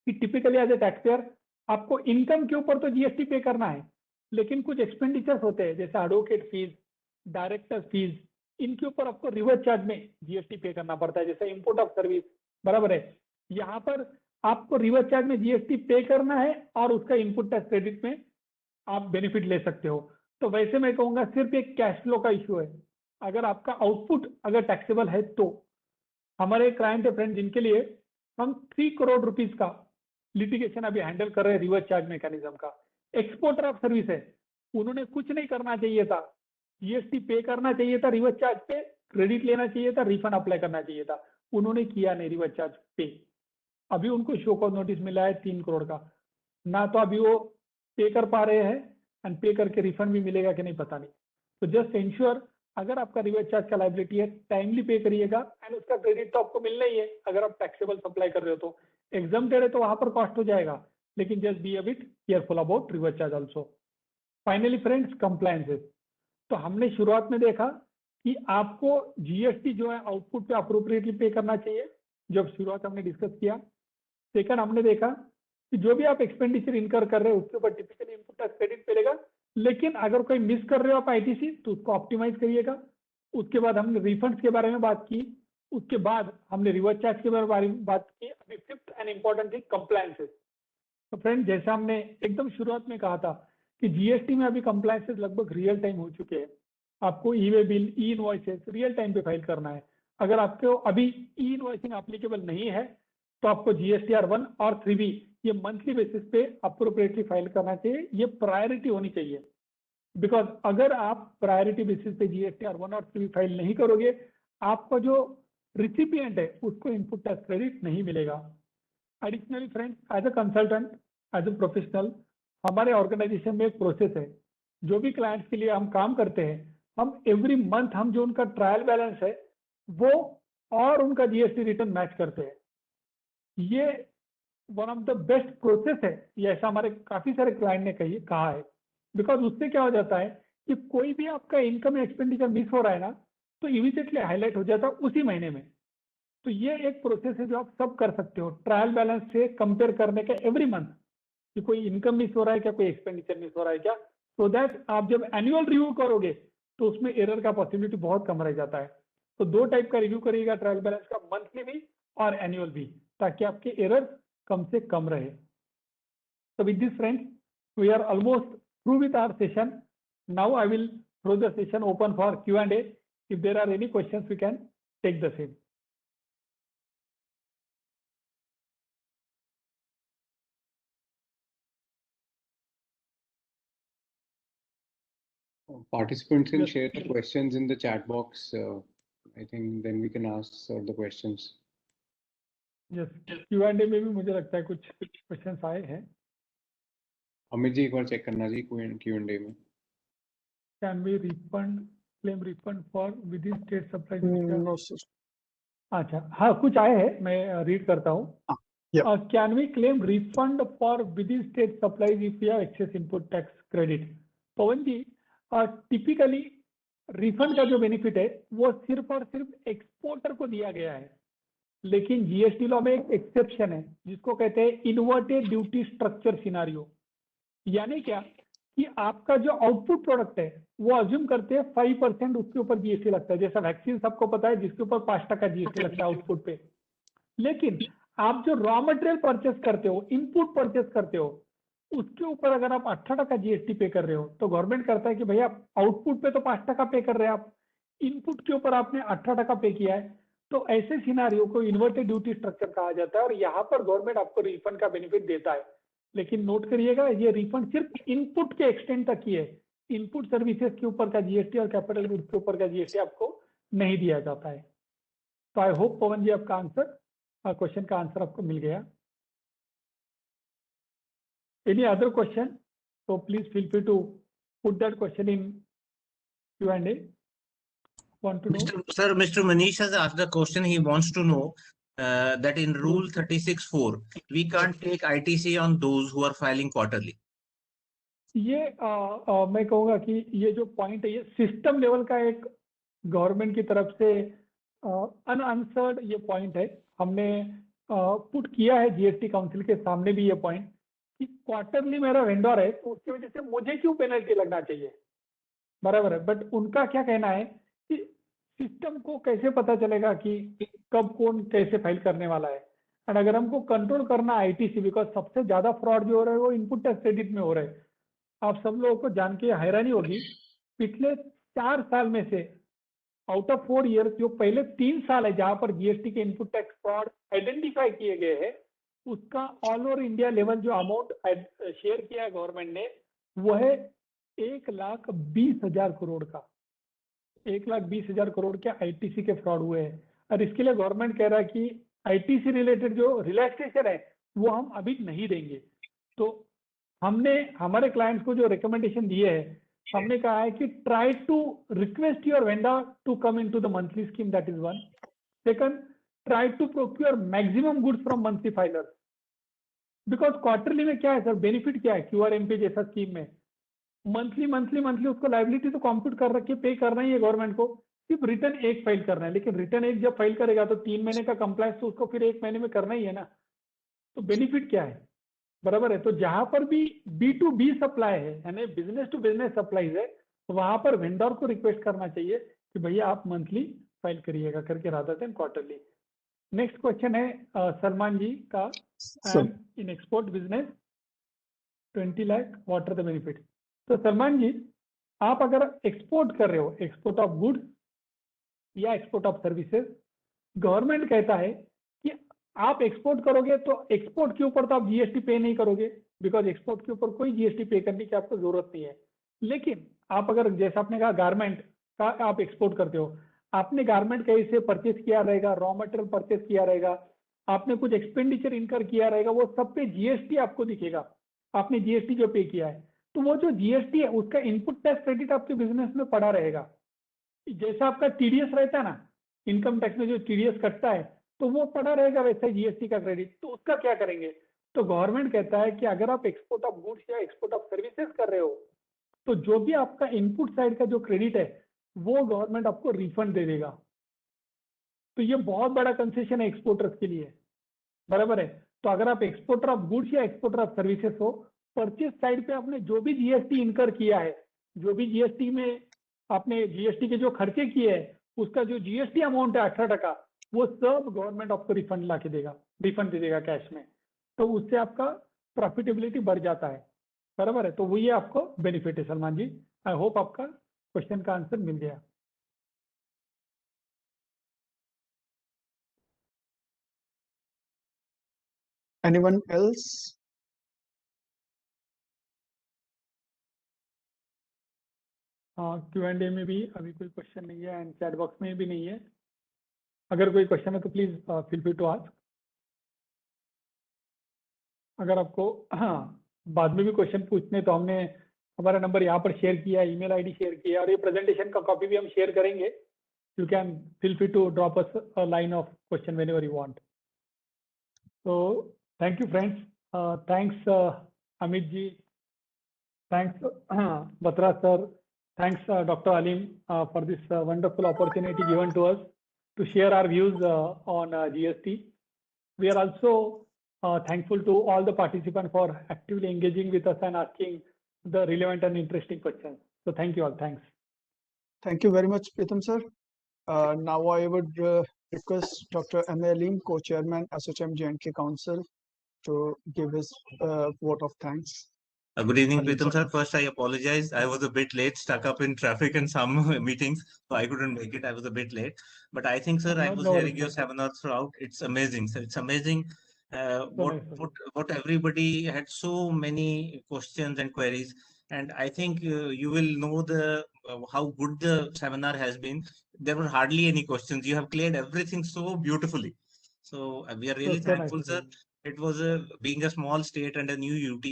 कि टिपिकली एज ए टैक्सपेयर आपको इनकम के ऊपर तो जीएसटी पे करना है, लेकिन कुछ एक्सपेंडिचर्स होते हैं जैसे एडवोकेट फीस, डायरेक्टर फीस, इनके ऊपर आपको रिवर्स चार्ज में जीएसटी पे करना पड़ता है, जैसे इंपोर्ट ऑफ सर्विस, बराबर है। यहाँ पर आपको रिवर्स चार्ज में जीएसटी पे करना है और उसका इनपुट टैक्स क्रेडिट में आप बेनिफिट ले सकते हो। तो वैसे मैं कहूंगा सिर्फ एक कैश फ्लो का इश्यू है। अगर आपका आउटपुट अगर टैक्सेबल है तो हमारे क्लाइंट है फ्रेंड जिनके लिए हम 3 करोड़ रुपीस का लिटिगेशन अभी हैंडल कर रहे हैं रिवर्स चार्ज मैकेनिज्म का। एक्सपोर्टर ऑफ सर्विस है, उन्होंने कुछ नहीं करना चाहिए था, जीएसटी पे करना चाहिए था, रिवर्स चार्ज पे क्रेडिट लेना चाहिए था, रिफंड अप्लाई करना चाहिए था, उन्होंने किया नहीं रिवर्स चार्ज पे। अभी उनको शो कॉज नोटिस मिला है 3 करोड़ का, ना तो अभी वो पे कर पा रहे हैं एंड पे करके रिफंड भी मिलेगा कि नहीं पता नहीं। तो जस्ट इंश्योर अगर आपका रिवर्स चार्ज का लाइबिलिटी है टाइमली पे करिएगा एंड उसका क्रेडिट तो आपको मिलना ही है। अगर आप टैक्सेबल सप्लाई कर रहे हो तो एग्जाम्प्टेड है तो वहां पर कॉस्ट हो जाएगा, लेकिन just be a bit careful about reverse charge also. Finally friends compliances, तो हमने शुरुआत में देखा कि आपको जीएसटी जो है आउटपुट पे अप्रोप्रिएटली पे करना चाहिए, जब शुरुआत हमने डिस्कस किया। सेकंड हमने देखा कि जो भी आप एक्सपेंडिचर इनकर कर रहे हो उसके ऊपर टिपिकली इनपुट टैक्स क्रेडिट मिलेगा, लेकिन अगर कोई मिस कर रहे हो आप आईटीसी तो उसको ऑप्टिमाइज करिएगा। उसके बाद हमने रिफंड्स के बारे में बात की, उसके बाद हमने रिवर्स चार्ज के बारे में बात की। अभी fifth and important thing compliances. तो फ्रेंड जैसा हमने एकदम शुरुआत में कहा था कि जीएसटी में अभी कंप्लायंसेस लगभग रियल टाइम हो चुके हैं। आपको ई वे बिल, ई इनवॉइसेस रियल टाइम पे फाइल करना है। अगर आपको अभी ई इनवॉइसिंग एप्लीकेबल नहीं है तो आपको जीएसटीआर 1 और 3B ये मंथली बेसिस पे अप्रोप्रिएटली फाइल करना चाहिए, ये प्रायोरिटी होनी चाहिए। बिकॉज अगर आप प्रायोरिटी बेसिस पे जीएसटीआर 1 और 3B फाइल नहीं करोगे, आपका जो रिसिपिएंट है उसको इनपुट टैक्स क्रेडिट नहीं मिलेगा। Additionally friends as a consultant, as a professional, हमारे ऑर्गेनाइजेशन में एक प्रोसेस है, जो भी क्लाइंट्स के लिए हम काम करते हैं हम एवरी मंथ हम जो उनका ट्रायल बैलेंस है वो और उनका जीएसटी रिटर्न मैच करते हैं। ये one of the best process है, ये ऐसा हमारे काफी सारे क्लाइंट ने कहा है। बिकॉज उससे क्या हो जाता है कि कोई भी आपका इनकम एक्सपेंडिचर मिस हो रहा है ना, तो इमीडिएटली हाईलाइट हो जाता है उसी महीने में। तो ये एक प्रोसेस है जो आप सब कर सकते हो, ट्रायल बैलेंस से कंपेयर करने का एवरी मंथ कि कोई इनकम मिस हो रहा है क्या, कोई एक्सपेंडिचर मिस हो रहा है क्या, सो दैट आप जब एनुअल रिव्यू करोगे तो उसमें एरर का पॉसिबिलिटी बहुत कम रह जाता है। तो दो टाइप का रिव्यू करिएगा ट्रायल बैलेंस का, मंथली भी और एनुअल भी, ताकि आपके एरर कम से कम रहे। So with this friends, we are almost through with our session. Now I will throw the session open for Q&A. If there are any questions, we can take the same. Participants can Yes. share the questions in the chat box. I think then we can ask the questions. Yes, Q&A में भी मुझे लगता है कुछ questions आए हैं। अमित जी एक बार check करना जी Q&A में। Can we claim refund for within state supplies? No, sir. अच्छा, हाँ कुछ आए हैं, मैं रीड करता हूँ। yeah. Can we claim refund for within state supplies if we have excess input tax credit? Pawan ji, typically refund का जो बेनिफिट है वो सिर्फ और सिर्फ एक्सपोर्टर को दिया गया है, लेकिन जीएसटी लॉ में एक एक्सेप्शन है जिसको कहते हैं इन्वर्टेड ड्यूटी स्ट्रक्चर सिनारियो। यानी क्या कि आपका जो आउटपुट प्रोडक्ट है वो अज्यूम करते हैं 5% उसके ऊपर जीएसटी लगता है, जैसा वैक्सीन सबको पता है जिसके ऊपर 5% जीएसटी लगता है आउटपुट पे। लेकिन आप जो रॉ मटेरियल परचेस करते हो, इनपुट परचेस करते हो, उसके ऊपर अगर आप 18% जीएसटी पे कर रहे हो तो गवर्नमेंट करता है कि भैया आउटपुट पे तो 5% पे कर रहे हैं आप, इनपुट के ऊपर आपने 18% पे किया है। तो ऐसे सिनारियो को इन्वर्टेड ड्यूटी स्ट्रक्चर कहा जाता है और यहाँ पर गवर्नमेंट आपको रिफंड का बेनिफिट देता है। लेकिन नोट करिएगा ये रिफंड सिर्फ इनपुट के एक्सटेंट तक ही है, इनपुट सर्विसेज के ऊपर का जीएसटी और कैपिटल गुड्स के ऊपर का जीएसटी आपको नहीं दिया जाता है। तो आई होप पवन जी आपका आंसर, क्वेश्चन का आंसर आपको मिल गया। Any other question? So please feel free to put that question in Q&A. Want to know? Mr. Manish has asked the question. He wants to know that in Rule 36(4), we can't take ITC on those who are filing quarterly. ये मैं कहूँगा कि ये जो point है ये system level का एक गवर्नमेंट की तरफ से अनआंसर्ड ये पॉइंट है। हमने पुट किया है जीएसटी काउंसिल के सामने भी ये पॉइंट कि क्वार्टरली मेरा वेंडर है तो उसकी वजह से मुझे क्यों पेनल्टी लगना चाहिए, बराबर है। बट उनका क्या कहना है कि सिस्टम को कैसे पता चलेगा कि कब कौन कैसे फाइल करने वाला है। एंड अगर हमको कंट्रोल करना आईटीसी, बिकॉज सबसे ज्यादा फ्रॉड जो हो रहा है वो इनपुट टैक्स क्रेडिट में हो रहा है। आप सब लोगों को जान के हैरानी होगी, पिछले 4 साल में से आउट ऑफ 4 ईयर्स जो पहले 3 साल है जहां पर जीएसटी के इनपुट टैक्स फ्रॉड आइडेंटिफाई किए गए हैं, उसका ऑल ओवर इंडिया लेवल जो अमाउंट शेयर किया है गवर्नमेंट ने वो है 1,20,000 करोड़ का। 1,20,000 करोड़ के आईटीसी के फ्रॉड हुए हैं। और इसके लिए गवर्नमेंट कह रहा है कि आईटीसी रिलेटेड जो रिलैक्सेशन है वो हम अभी नहीं देंगे। तो हमने हमारे क्लाइंट्स को जो रिकमेंडेशन दिए है, हमने कहा है कि try to request your vendor to come into the monthly scheme, that is one. Second, try to procure maximum goods from monthly filers, because quarterly में क्या है सर बेनिफिट क्या है, क्यूआरएमपी जैसा स्कीम में मंथली उसको लाइबिलिटी तो compute कर रखी है, पे करना ही है गवर्नमेंट को, सिर्फ रिटर्न एक फाइल करना है। लेकिन रिटर्न एक जब फाइल करेगा तो 3 महीने का कंप्लायंस तो उसको फिर 1 महीने में करना ही है ना। तो बेनिफिट क्या है, बराबर है। तो जहां पर भी B2B सप्लाई है यानी बिजनेस टू बिजनेस सप्लाईज है, तो वहां पर वेंडर को रिक्वेस्ट करना चाहिए कि भैया आप मंथली फाइल करिएगा करके rather than quarterly. Next question है सलमान जी का, in export business 20 lakh what are the benefit. तो सलमान जी, आप अगर एक्सपोर्ट कर रहे हो, एक्सपोर्ट ऑफ गुड्स या एक्सपोर्ट ऑफ सर्विसेज, गवर्नमेंट कहता है कि आप एक्सपोर्ट करोगे तो एक्सपोर्ट के ऊपर तो आप जीएसटी पे नहीं करोगे, बिकॉज एक्सपोर्ट के ऊपर कोई जीएसटी पे करने की आपको जरूरत नहीं है। लेकिन आप अगर जैसा आपने कहा गारमेंट का आप एक्सपोर्ट करते हो, आपने गारमेंट कहीं से परचेस किया रहेगा, रॉ मटेरियल परचेस किया रहेगा, आपने कुछ एक्सपेंडिचर इनकर किया रहेगा, वो सब पे जीएसटी आपको दिखेगा, आपने जीएसटी जो पे किया है। तो वो जो जीएसटी है उसका इनपुट टैक्स क्रेडिट आपके बिजनेस में पड़ा रहेगा। जैसा आपका टीडीएस रहता है ना, इनकम टैक्स में जो टीडीएस कटता है तो वो पड़ा रहेगा वैसे जीएसटी का क्रेडिट। तो उसका क्या करेंगे, तो गवर्नमेंट कहता है कि अगर आप एक्सपोर्ट ऑफ गुड्स या एक्सपोर्ट ऑफ सर्विसेज कर रहे हो तो जो भी आपका इनपुट साइड का जो क्रेडिट है वो गवर्नमेंट आपको रिफंड दे देगा। तो ये बहुत बड़ा कंसेशन है एक्सपोर्टर्स के लिए, बराबर है। तो अगर आप एक्सपोर्टर ऑफ गुड्स या एक्सपोर्टर ऑफ सर्विसेज हो, परचेज साइड पे आपने जो भी जीएसटी इनकर किया है, जो भी जीएसटी में आपने जीएसटी के जो खर्चे किए हैं, उसका जो जीएसटी अमाउंट है 18%, वो सब गवर्नमेंट आपको रिफंड ला के देगा, रिफंड दे देगा कैश में। तो उससे आपका प्रॉफिटेबिलिटी बढ़ जाता है, बराबर है। तो वो ये आपको बेनिफिट है सलमान जी। आई होप आपका क्वेश्चन का आंसर मिल गया। Anyone else? हाँ, Q&A में भी अभी कोई क्वेश्चन नहीं है एंड चैट बॉक्स में भी नहीं है। अगर कोई क्वेश्चन है तो please feel free to ask. अगर आपको बाद में भी क्वेश्चन पूछने तो हमने हमारा नंबर यहाँ पर शेयर किया है, ईमेल आईडी शेयर किया है, और ये प्रेजेंटेशन का कॉपी भी हम शेयर करेंगे। You can feel free to drop us a line of question whenever you want. So thank you friends. Thanks Amit ji. Thanks Batra sir. Thanks Dr. Alim for this wonderful opportunity given to us to share our views on GST. We are also thankful to all the participants for actively engaging with us and asking the relevant and interesting questions. So thank you all. Thanks. Thank you very much, Pritam sir. Now I would request Dr. M. A. Alim, Co-Chairman, SHM J&K Council, to give his vote of thanks. Good evening, Alim, Pritam sir. sir. First, I apologize. I was a bit late, stuck up in traffic and some meetings, so I couldn't make it. I was a bit late. But I think, sir, I was No hearing worries, your sir. seminar throughout. It's amazing, sir. It's amazing. So What, nice, sir. what everybody had so many questions and queries. And I think you will know how good the seminar has been. There were hardly any questions. You have cleared everything so beautifully. So we are really So nice, thankful, sir. sir. It was being a small state and a new UT.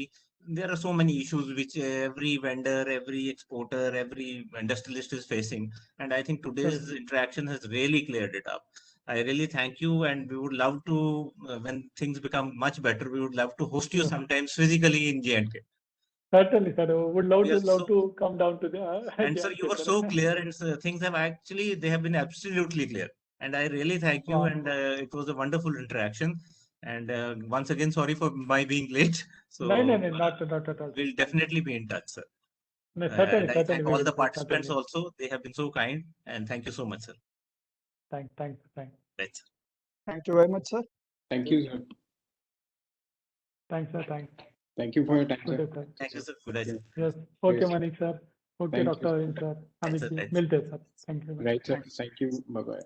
There are so many issues which every vendor, every exporter, every industrialist is facing. And I think today's Correct. interaction has really cleared it up. I really thank you, and we would love to, when things become much better, we would love to host you Sure. sometimes physically in J&K. Certainly, sir. Would love We are to come down to the and sir, you JNK, were sir. so clear, and things have actually, they have been absolutely clear. And I really thank you, Wow. and it was a wonderful interaction. And once again, sorry for my being late. So No, not at all. we'll definitely be in touch, sir. No, And certainly, I certainly thank we all will, the sir. participants Certainly. also. They have been so kind, and thank you so much, sir. Thanks. Right, sir. Thank you very much, sir. Thank you, sir. Thanks, sir. Thanks. Thank you for your time, Good sir. day, sir. Thank you, sir. Good day, sir. Yes. Okay, Yes. Manik sir. Okay, Thank Dr. you. Arvind sir. Right, Amit sir. ji. Right, sir. मिलते हैं, sir. Thank you. Right, sir. Thanks. Thank you. Bye-bye.